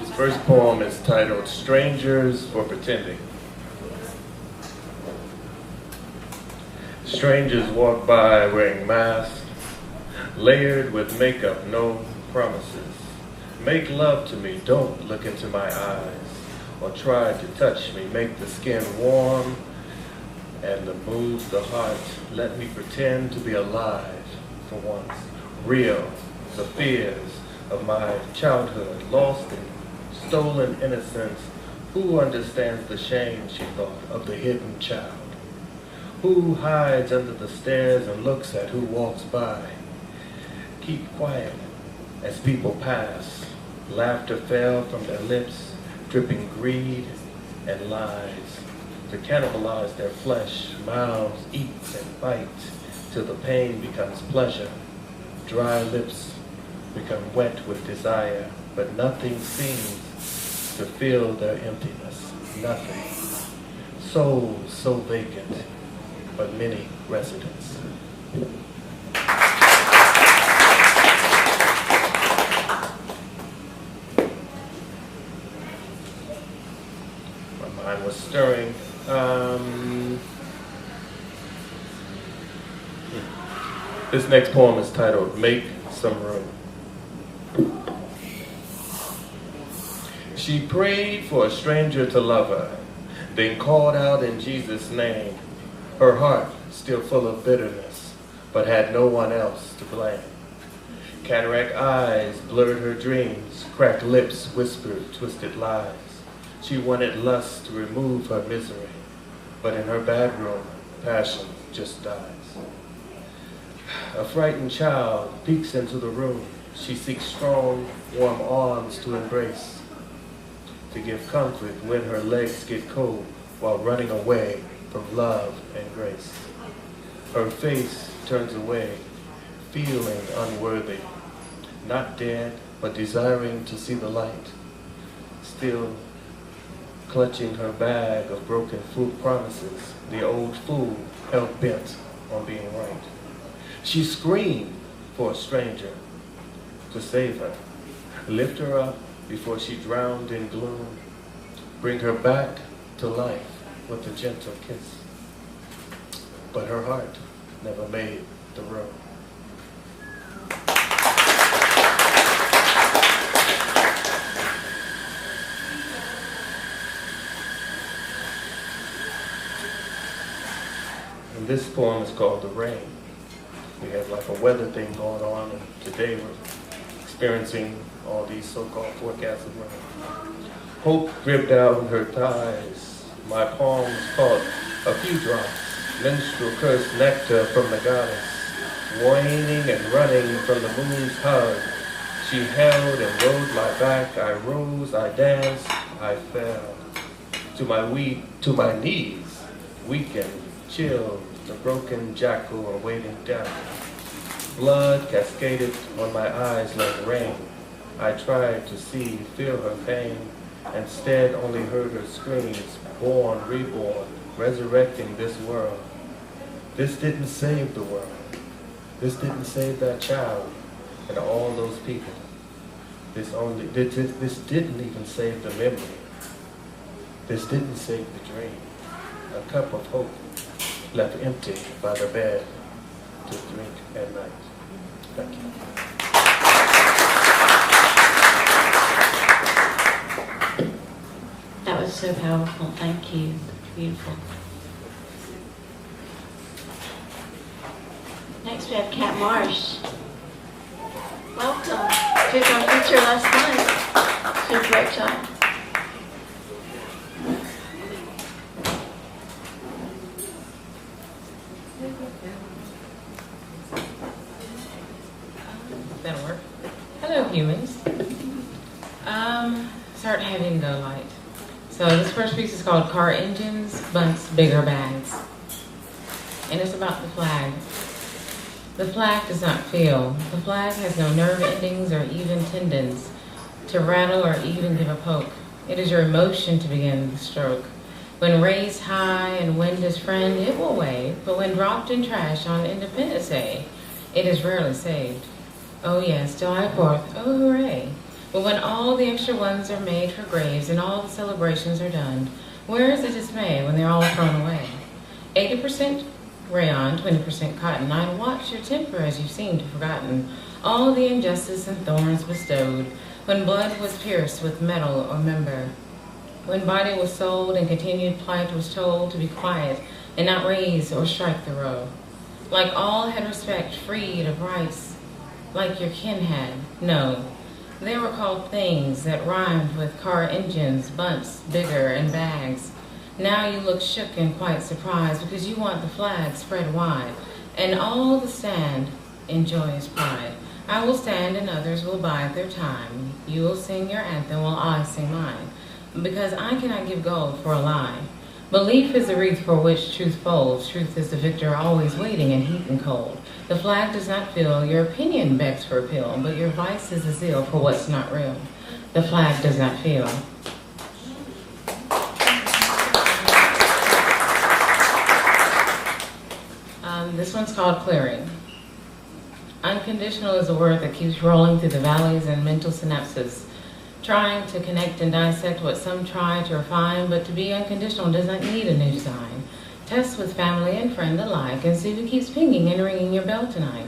This first poem is titled Strangers for Pretending. Strangers walk by wearing masks, layered with makeup, no promises. Make love to me, don't look into my eyes, or try to touch me, make the skin warm, and to move the heart, let me pretend to be alive for once, real, the fears of my childhood, lost in stolen innocence. Who understands the shame, she thought, of the hidden child? Who hides under the stairs and looks at who walks by? Keep quiet as people pass. Laughter fell from their lips, dripping greed and lies. To cannibalize their flesh, mouths eat and bite, till the pain becomes pleasure. Dry lips become wet with desire, but nothing seems to fill their emptiness. Nothing. Souls so vacant, but many residents. My mind was stirring. This next poem is titled Make Some Room. She prayed for a stranger to love her, then called out in Jesus' name. Her heart still full of bitterness, but had no one else to blame. Cataract eyes blurred her dreams, cracked lips whispered twisted lies. She wanted lust to remove her misery, but in her bedroom, passion just dies. A frightened child peeks into the room. She seeks strong, warm arms to embrace, to give comfort when her legs get cold while running away from love and grace. Her face turns away, feeling unworthy, not dead, but desiring to see the light, still clutching her bag of broken food promises, the old fool hell-bent on being right. She screamed for a stranger to save her, lift her up before she drowned in gloom, bring her back to life with a gentle kiss. But her heart never made the room. And this poem is called The Rain. We have like a weather thing going on, and today we're experiencing all these so-called forecasts of rain. Hope dripped down her thighs. My palms caught a few drops. Menstrual cursed nectar from the goddess. Waning and running from the moon's hug. She held and rode my back. I rose, I danced, I fell. To my knees, weakened, chilled, the broken jackal awaiting death. Blood cascaded on my eyes like rain. I tried to see, feel her pain. Instead, only heard her screams, born, reborn, resurrecting this world. This didn't save the world. This didn't save that child and all those people. This didn't even save the memory. This didn't save the dream. A cup of hope left empty by the bed to drink at night. Thank you. That was so powerful. Thank you. Beautiful. Next we have Kat Marsh. Welcome. She was on feature last night. She did a great job. That'll work. Hello, humans. Start having go light. So this first piece is called Car Engines, Bunts, Bigger Bags. And it's about the flag. The flag does not feel. The flag has no nerve endings or even tendons to rattle or even give a poke. It is your emotion to begin the stroke. When raised high and wind is friend, it will wave. But when dropped in trash on Independence Day, it is rarely saved. Oh yes, July 4th, oh hooray. But when all the extra ones are made for graves and all the celebrations are done, where is the dismay when they're all thrown away? 80% rayon, 20% cotton. I watch your temper as you seem to have forgotten all the injustice and thorns bestowed, when blood was pierced with metal or member, when body was sold and continued plight was told to be quiet, and not raise or strike the row. Like all had respect, freed of rights, like your kin had. No, they were called things that rhymed with car engines, bunts, bigger, and bags. Now you look shook and quite surprised because you want the flag spread wide, and all the stand in joyous pride. I will stand and others will bide their time. You will sing your anthem while I sing mine, because I cannot give gold for a lie. Belief is the wreath for which truth folds. Truth is the victor always waiting in heat and cold. The flag does not fill, your opinion begs for appeal, but your vice is a zeal for what's not real. The flag does not feel. This one's called Clearing. Unconditional is a word that keeps rolling through the valleys and mental synapses, trying to connect and dissect what some try to refine, but to be unconditional does not need a new design. Test with family and friend alike and see who keeps pinging and ringing your bell tonight.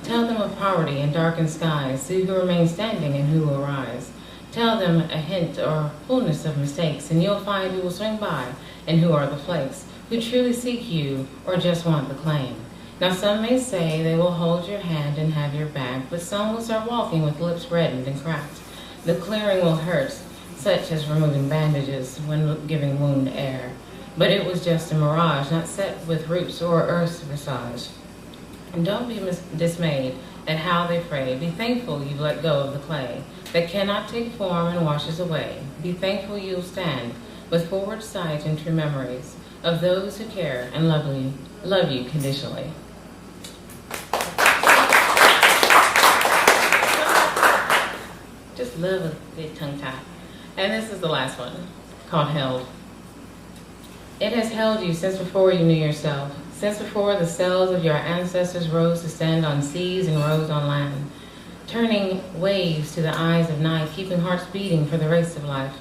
Tell them of poverty and darkened skies, see who remains standing and who will rise. Tell them a hint or fullness of mistakes, and you'll find who will swing by and who are the flakes, who truly seek you or just want the claim. Now some may say they will hold your hand and have your back, but some will start walking with lips reddened and cracked. The clearing will hurt, such as removing bandages when giving wound air. But it was just a mirage, not set with roots or earth's visage. And don't be dismayed at how they fray. Be thankful you've let go of the clay that cannot take form and washes away. Be thankful you'll stand with forward sight and true memories of those who care and love you conditionally. Just love a good tongue tie. And this is the last one, called Held. It has held you since before you knew yourself, since before the cells of your ancestors rose to stand on seas and rose on land, turning waves to the eyes of night, keeping hearts beating for the race of life.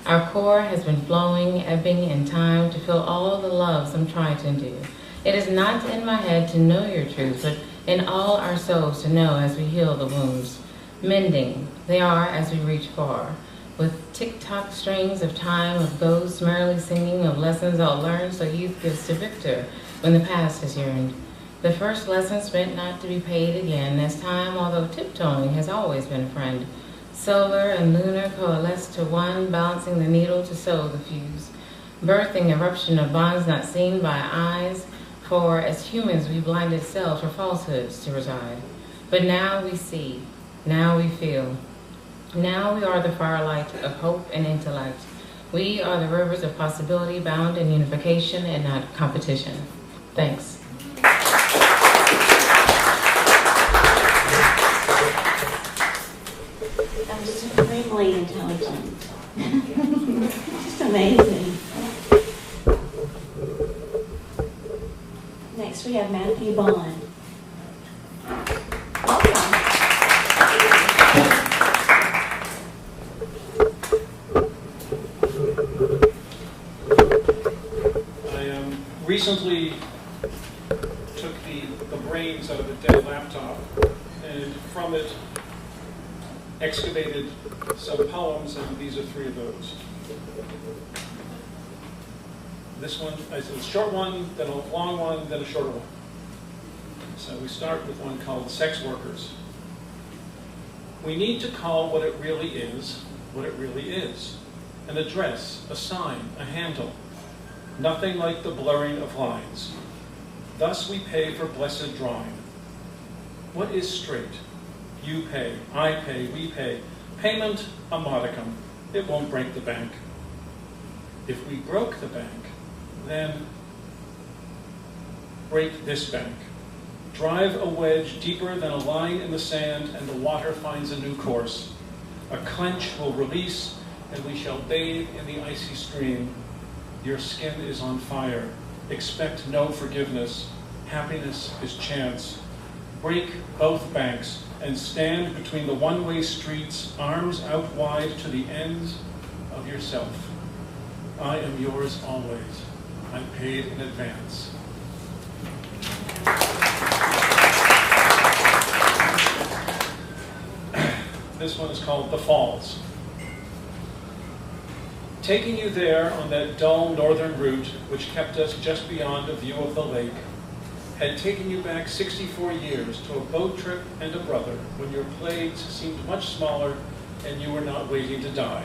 Our core has been flowing, ebbing in time to fill all the loves I'm trying to do. It is not in my head to know your truth, but in all our souls to know as we heal the wounds. Mending, they are as we reach far, with tick-tock strings of time, of ghosts merrily singing of lessons I'll learn, so youth gives to victor when the past has yearned. The first lessons meant not to be paid again, as time, although tiptoeing, has always been a friend. Solar and lunar coalesce to one, balancing the needle to sew the fuse, birthing eruption of bonds not seen by eyes, for as humans we blinded selves for falsehoods to reside. But now we see, now we feel. Now we are the firelight of hope and intellect. We are the rivers of possibility bound in unification and not competition. Thanks. That was supremely intelligent. Just amazing. Next we have Matthew Bond. Recently took the brains out of a dead laptop and from it excavated some poems, and these are 3 of those. This one is a short one, then a long one, then a shorter one. So we start with one called Sex Workers. We need to call what it really is, what it really is. An address, a sign, a handle. Nothing like the blurring of lines. Thus we pay for blessed drawing. What is straight? You pay, I pay, we pay. Payment, a modicum. It won't break the bank. If we broke the bank, then break this bank. Drive a wedge deeper than a line in the sand, and the water finds a new course. A clench will release, and we shall bathe in the icy stream. Your skin is on fire. Expect no forgiveness. Happiness is chance. Break both banks and stand between the one-way streets, arms out wide to the ends of yourself. I am yours always. I'm paid in advance. This one is called The Falls. Taking you there on that dull northern route, which kept us just beyond a view of the lake, had taken you back 64 years to a boat trip and a brother when your plagues seemed much smaller and you were not waiting to die.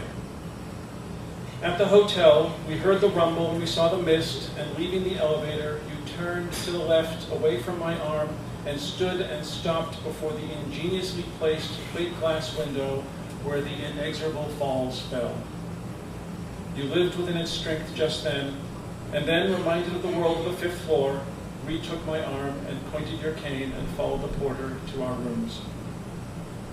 At the hotel, we heard the rumble and we saw the mist, and leaving the elevator, you turned to the left away from my arm and stood and stopped before the ingeniously placed plate glass window where the inexorable falls fell. You lived within its strength just then, and then, reminded of the world of the fifth floor, retook my arm and pointed your cane and followed the porter to our rooms.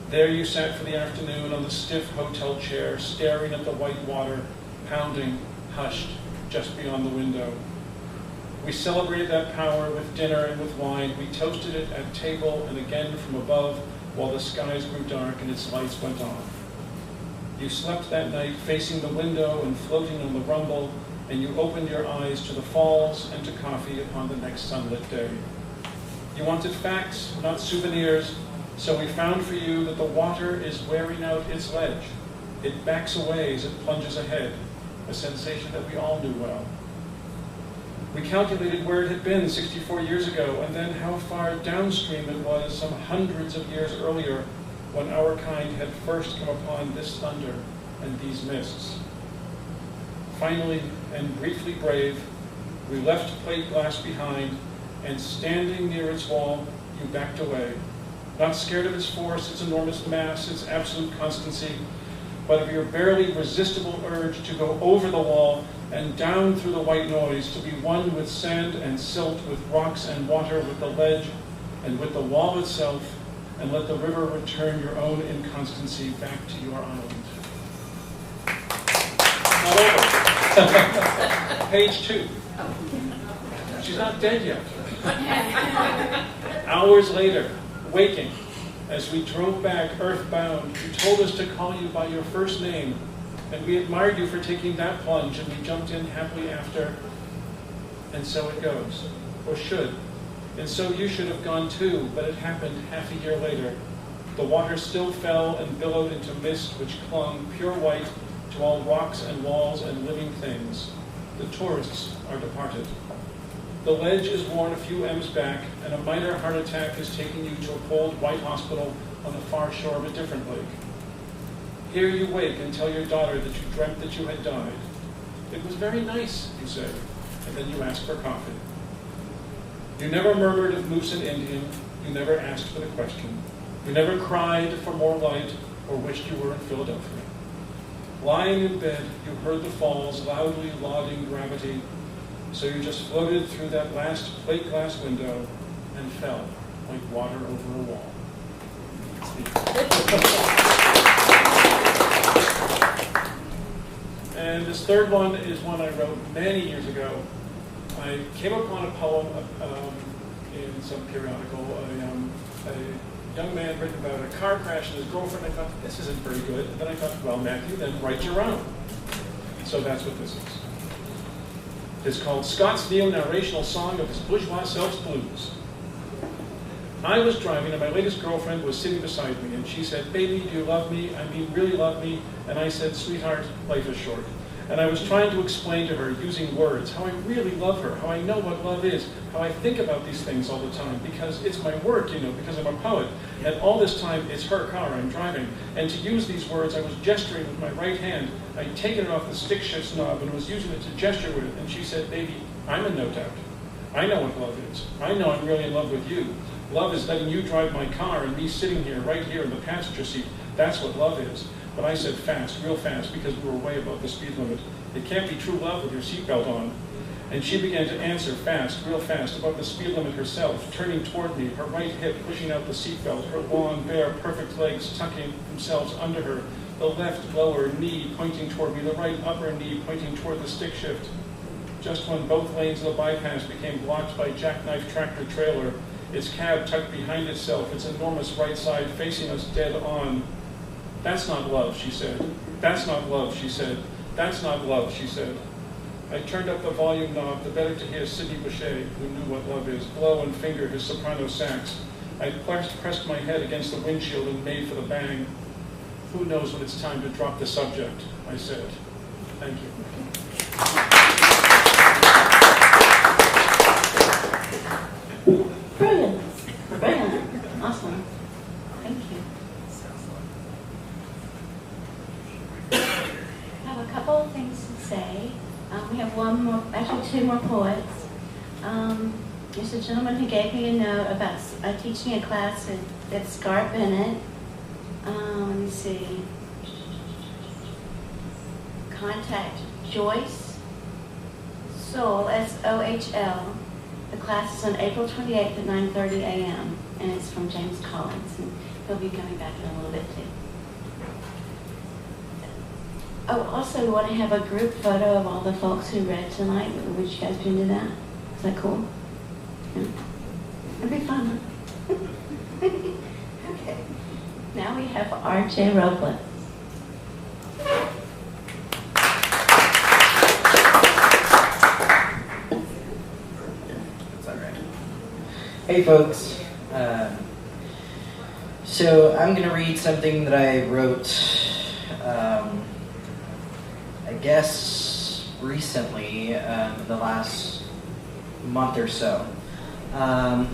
There you sat for the afternoon on the stiff hotel chair, staring at the white water, pounding, hushed, just beyond the window. We celebrated that power with dinner and with wine. We toasted it at table and again from above while the skies grew dark and its lights went off. You slept that night facing the window and floating on the rumble, and you opened your eyes to the falls and to coffee upon the next sunlit day. You wanted facts, not souvenirs, so we found for you that the water is wearing out its ledge. It backs away as it plunges ahead, a sensation that we all knew well. We calculated where it had been 64 years ago, and then how far downstream it was some hundreds of years earlier when our kind had first come upon this thunder and these mists. Finally, and briefly brave, we left plate glass behind, and standing near its wall, you backed away, not scared of its force, its enormous mass, its absolute constancy, but of your barely resistible urge to go over the wall and down through the white noise, to be one with sand and silt, with rocks and water, with the ledge and with the wall itself, and let the river return your own inconstancy back to your island. Not over. Page 2. She's not dead yet. Hours later, waking, as we drove back earthbound, you told us to call you by your first name, and we admired you for taking that plunge, and we jumped in happily after, and so it goes, or should. And so you should have gone too, but it happened half a year later. The water still fell and billowed into mist which clung, pure white, to all rocks and walls and living things. The tourists are departed. The ledge is worn a few M's back, and a minor heart attack has taken you to a cold white hospital on the far shore of a different lake. Here you wake and tell your daughter that you dreamt that you had died. It was very nice, you say, and then you ask for coffee. You never murmured of moose and Indian. You never asked for the question. You never cried for more light or wished you were in Philadelphia. Lying in bed, you heard the falls loudly lauding gravity, so you just floated through that last plate glass window and fell like water over a wall. And this third one is one I wrote many years ago. I came upon a poem in some periodical, a young man written about a car crash and his girlfriend. I thought, this isn't very good. And then I thought, well, Matthew, then write your own. So that's what this is. It's called Scott's neo-narrational song of his bourgeois self's blues. I was driving and my latest girlfriend was sitting beside me, and she said, baby, do you love me? I mean, really love me? And I said, sweetheart, life is short. And I was trying to explain to her, using words, how I really love her, how I know what love is, how I think about these things all the time, because it's my work, because I'm a poet. And all this time, it's her car I'm driving. And to use these words, I was gesturing with my right hand. I'd taken it off the stick shift knob and was using it to gesture with it. And she said, baby, I'm in no doubt. I know what love is. I know I'm really in love with you. Love is letting you drive my car and me sitting here, right here in the passenger seat. That's what love is. But I said fast, real fast, because we were way above the speed limit. It can't be true love with your seatbelt on. And she began to answer fast, real fast, above the speed limit herself, turning toward me, her right hip pushing out the seatbelt, her long, bare, perfect legs tucking themselves under her, the left lower knee pointing toward me, the right upper knee pointing toward the stick shift. Just when both lanes of the bypass became blocked by jackknife tractor trailer, its cab tucked behind itself, its enormous right side facing us dead on. That's not love, she said. That's not love, she said. That's not love, she said. I turned up the volume knob, the better to hear Sidney Bechet, who knew what love is, blow and finger his soprano sax. I pressed my head against the windshield and made for the bang. Who knows when it's time to drop the subject, I said. Thank you. Brilliant. Brilliant. Awesome. Thank you. I have a couple of things to say. We have actually two more poets. There's a gentleman who gave me a note about teaching a class at Scarp Bennett. Let me see. Contact Joyce Sohl, S-O-H-L. The class is on April 28th at 9:30 a.m. and it's from James Collins, and he'll be coming back in a little bit too. Oh, also we want to have a group photo of all the folks who read tonight. Would you guys be into that? Is that cool? Yeah. It'd be fun. Okay. Now we have R.J. Rutland. Hey folks, so I'm going to read something that I wrote, I guess recently, the last month or so.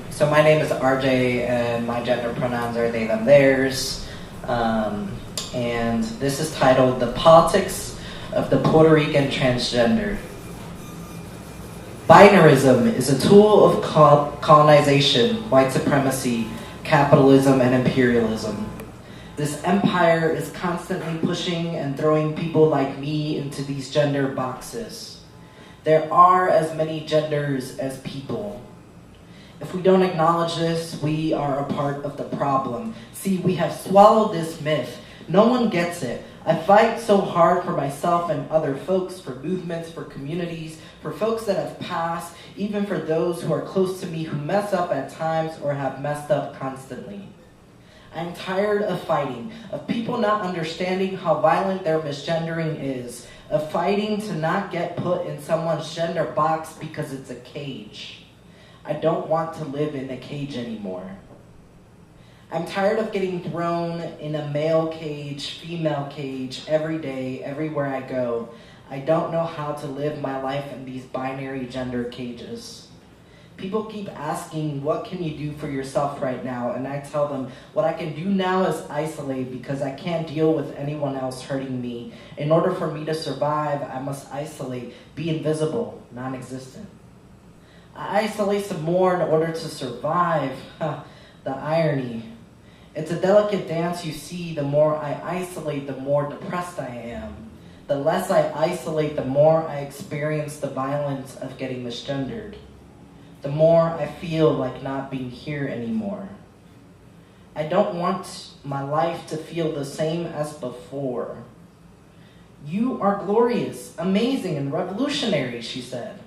So my name is RJ and my gender pronouns are they, them, theirs. And this is titled The Politics of the Puerto Rican Transgender. Binarism is a tool of colonization, white supremacy, capitalism, and imperialism. This empire is constantly pushing and throwing people like me into these gender boxes. There are as many genders as people. If we don't acknowledge this, we are a part of the problem. See, we have swallowed this myth. No one gets it. I fight so hard for myself and other folks, for movements, for communities, for folks that have passed, even for those who are close to me who mess up at times or have messed up constantly. I'm tired of fighting, of people not understanding how violent their misgendering is, of fighting to not get put in someone's gender box because it's a cage. I don't want to live in a cage anymore. I'm tired of getting thrown in a male cage, female cage, every day, everywhere I go. I don't know how to live my life in these binary gender cages. People keep asking, what can you do for yourself right now? And I tell them, what I can do now is isolate because I can't deal with anyone else hurting me. In order for me to survive, I must isolate, be invisible, non-existent. I isolate some more in order to survive. The irony. It's a delicate dance, you see. The more I isolate, the more depressed I am. The less I isolate, the more I experience the violence of getting misgendered. The more I feel like not being here anymore. I don't want my life to feel the same as before. You are glorious, amazing, and revolutionary, she said.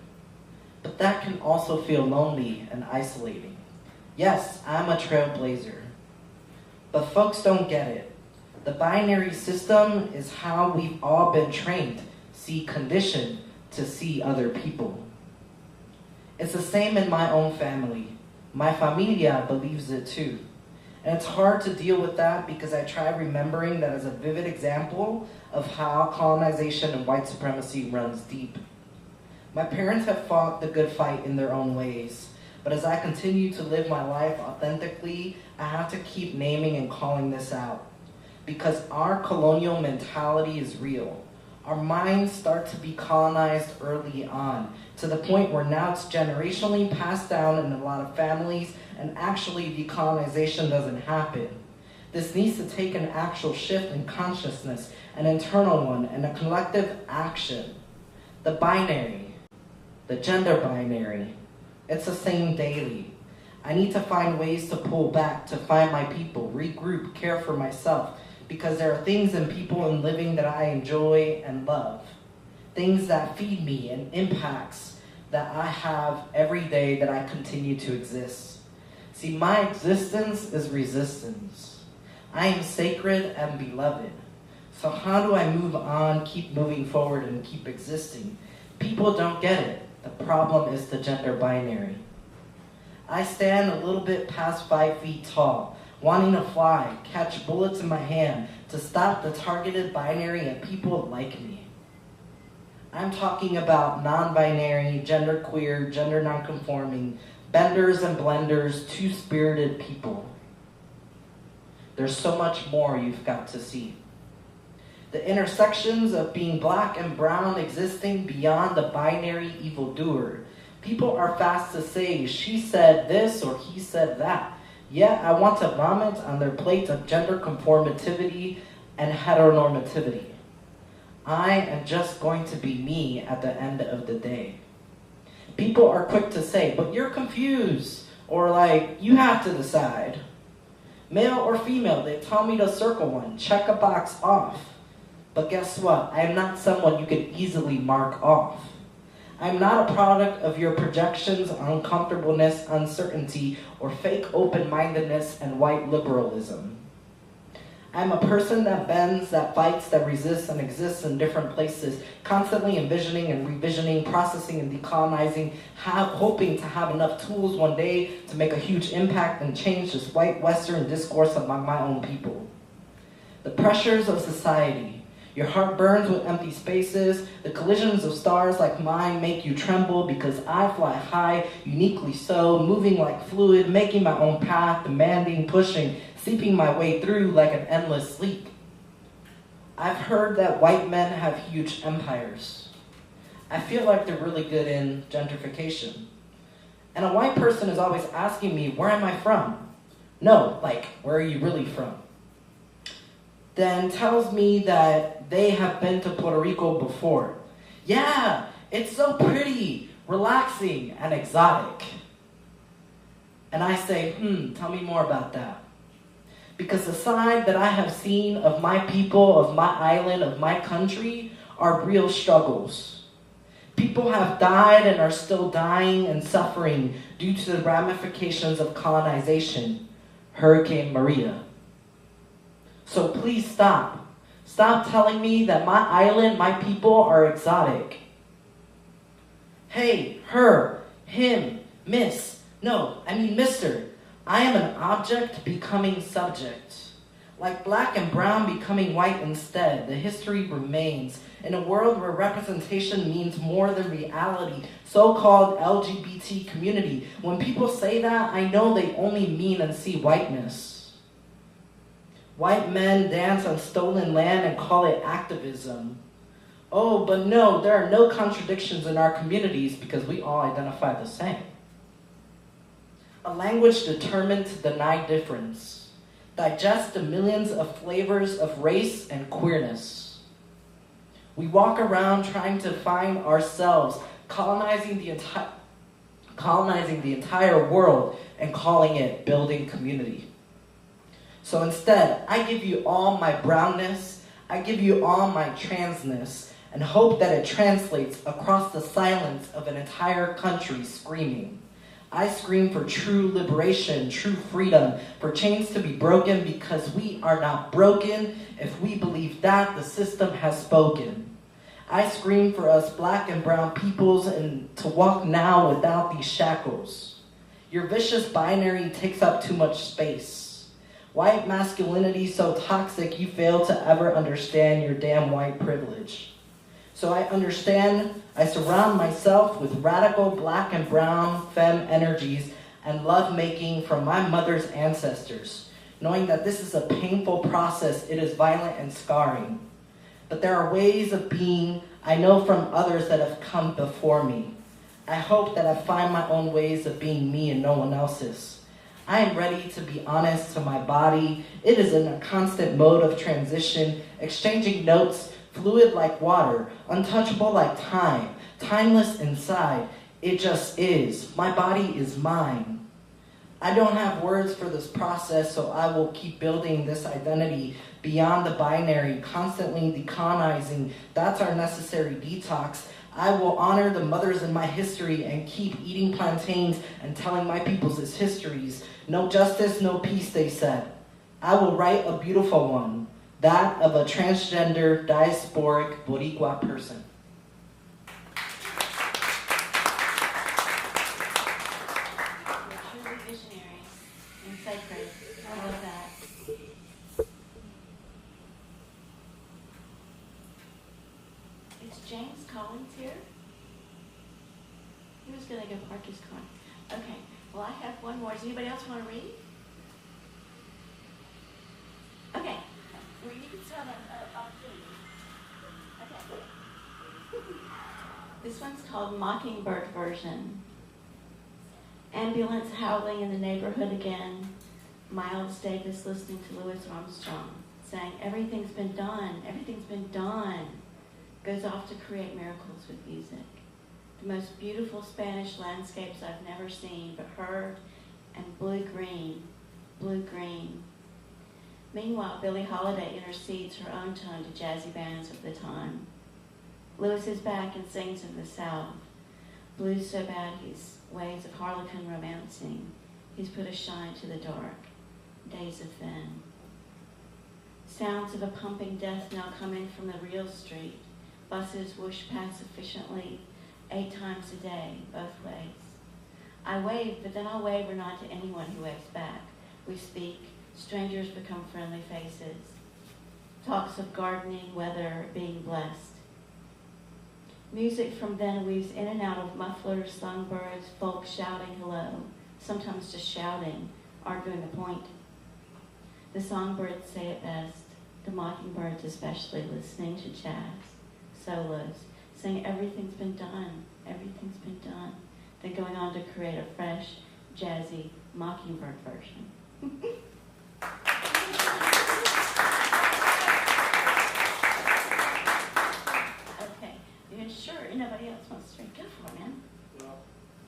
But that can also feel lonely and isolating. Yes, I'm a trailblazer. But folks don't get it. The binary system is how we've all been trained, conditioned to see other people. It's the same in my own family. My familia believes it too. And it's hard to deal with that because I try remembering that as a vivid example of how colonization and white supremacy runs deep. My parents have fought the good fight in their own ways. But as I continue to live my life authentically, I have to keep naming and calling this out. Because our colonial mentality is real. Our minds start to be colonized early on, to the point where now it's generationally passed down in a lot of families, and actually decolonization doesn't happen. This needs to take an actual shift in consciousness, an internal one, and a collective action. The binary, the gender binary, it's the same daily. I need to find ways to pull back, to find my people, regroup, care for myself, because there are things in people and living that I enjoy and love. Things that feed me and impacts that I have every day that I continue to exist. See, my existence is resistance. I am sacred and beloved. So how do I move on, keep moving forward, and keep existing? People don't get it. The problem is the gender binary. I stand a little bit past 5 feet tall, wanting to fly, catch bullets in my hand, to stop the targeted binary and people like me. I'm talking about non-binary, genderqueer, gender nonconforming, benders and blenders, two-spirited people. There's so much more you've got to see. The intersections of being black and brown existing beyond the binary evildoer. People are fast to say, she said this or he said that. Yet I want to vomit on their plate of gender conformativity and heteronormativity. I am just going to be me at the end of the day. People are quick to say, but you're confused, or like, you have to decide. Male or female, they tell me to circle one, check a box off. But guess what? I am not someone you can easily mark off. I'm not a product of your projections, uncomfortableness, uncertainty, or fake open-mindedness and white liberalism. I'm a person that bends, that fights, that resists, and exists in different places, constantly envisioning and revisioning, processing and decolonizing, hoping to have enough tools one day to make a huge impact and change this white Western discourse among my own people. The pressures of society. Your heart burns with empty spaces. The collisions of stars like mine make you tremble because I fly high, uniquely so, moving like fluid, making my own path, demanding, pushing, seeping my way through like an endless sleep. I've heard that white men have huge empires. I feel like they're really good in gentrification. And a white person is always asking me, where am I from? No, like, where are you really from? Then tells me that they have been to Puerto Rico before. Yeah, it's so pretty, relaxing, and exotic. And I say, tell me more about that. Because the side that I have seen of my people, of my island, of my country, are real struggles. People have died and are still dying and suffering due to the ramifications of colonization. Hurricane Maria. So please stop. Stop telling me that my island, my people are exotic. Hey, her, him, miss. No, I mean mister. I am an object becoming subject. Like black and brown becoming white instead, the history remains. In a world where representation means more than reality, so-called LGBT community, when people say that, I know they only mean and see whiteness. White men dance on stolen land and call it activism. Oh, but no, there are no contradictions in our communities because we all identify the same. A language determined to deny difference, digest the millions of flavors of race and queerness. We walk around trying to find ourselves, colonizing the entire world and calling it building community. So instead, I give you all my brownness, I give you all my transness, and hope that it translates across the silence of an entire country screaming. I scream for true liberation, true freedom, for chains to be broken because we are not broken if we believe that the system has spoken. I scream for us black and brown peoples and to walk now without these shackles. Your vicious binary takes up too much space. White masculinity so toxic you fail to ever understand your damn white privilege. So I surround myself with radical black and brown femme energies and love-making from my mother's ancestors, knowing that this is a painful process, it is violent and scarring. But there are ways of being I know from others that have come before me. I hope that I find my own ways of being me and no one else's. I am ready to be honest to my body. It is in a constant mode of transition, exchanging notes, fluid like water, untouchable like time, timeless inside. It just is. My body is mine. I don't have words for this process, so I will keep building this identity beyond the binary, constantly decolonizing. That's our necessary detox. I will honor the mothers in my history and keep eating plantains and telling my people's histories. No justice, no peace, they said. I will write a beautiful one, that of a transgender, diasporic Boricua person. Truly visionary and sacred. I love that. Is James Collins here? He was going to go park his car. Okay, well, I have one more. Does anybody else want to read? Okay. Well, you can tell them. Okay. This one's called Mockingbird Version. Ambulance howling in the neighborhood again. Miles Davis listening to Louis Armstrong, saying, everything's been done, everything's been done. Goes off to create miracles with music. The most beautiful Spanish landscapes I've never seen, but heard, and blue-green, blue-green. Meanwhile, Billie Holiday intercedes her own tone to jazzy bands of the time. Louis is back and sings of the South. Blues so bad he's waves of harlequin romancing. He's put a shine to the dark. Days of then. Sounds of a pumping death now coming from the real street. Buses whoosh past efficiently 8 times a day, both ways. I wave, but then I'll wave or nod to anyone who waves back. We speak. Strangers become friendly faces. Talks of gardening, weather, being blessed. Music from then weaves in and out of mufflers, songbirds, folk shouting hello, sometimes just shouting, arguing a point. The songbirds say it best, the mockingbirds especially, listening to jazz, solos, saying everything's been done, everything's been done, then going on to create a fresh, jazzy mockingbird version. Okay, you're sure nobody else wants to go for it, man? Well,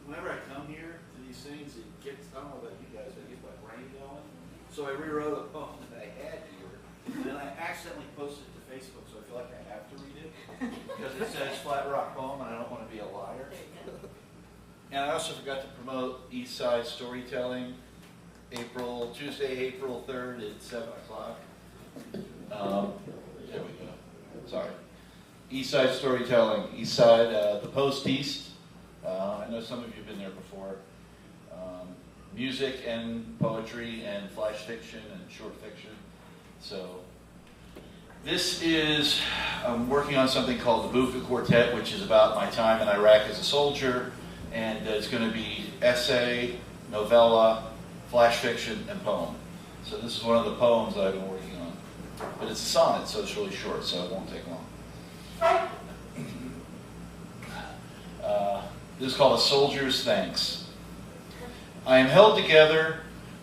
whenever I come here to these things, it gets, I don't know about you guys, but it gets my brain going. So I rewrote a poem that I had here, and then I accidentally posted it to Facebook, so I feel like I have to read it, because it says Flatrock Poem, and I don't want to be a liar. And I also forgot to promote East Side Storytelling, Tuesday, April 3rd at 7 o'clock. There we go. Sorry. East Side Storytelling, East Side, the Post East. I know some of you have been there before. Music and poetry and flash fiction and short fiction. So this is, I'm working on something called the Buka Quartet, which is about my time in Iraq as a soldier. And it's going to be essay, novella, flash fiction, and poem. So this is one of the poems that I've been working on. But it's a sonnet, so it's really short, so it won't take long. This is called A Soldier's Thanks. I am held together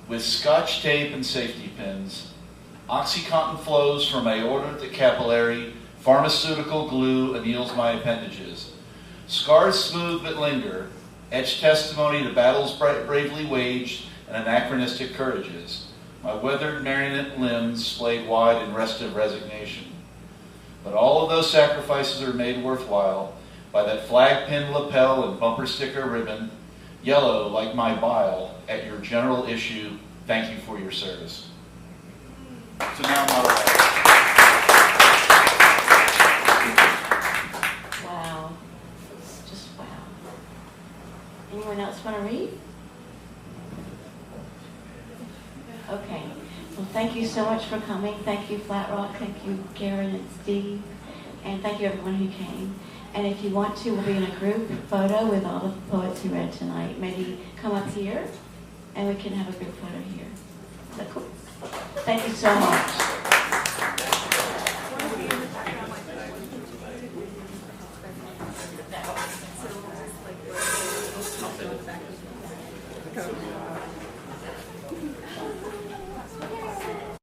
with scotch tape and safety pins. Oxycontin flows from aorta to capillary. Pharmaceutical glue anneals my appendages. Scars smooth but linger, etch testimony to battles bravely waged and anachronistic courages. My weathered marionette limbs splayed wide in restive resignation. But all of those sacrifices are made worthwhile by that flag pin lapel and bumper sticker ribbon, yellow like my bile, at your general issue. Thank you for your service. So now I'm out of that. Wow. Just wow. Anyone else want to read? Okay. Well, thank you so much for coming. Thank you, Flatrock. Thank you, Karen and Steve. And thank you, everyone who came. And if you want to, we'll be in a group photo with all the poets who read tonight. Maybe come up here, and we can have a group photo here. Is that cool? Thank you so much. So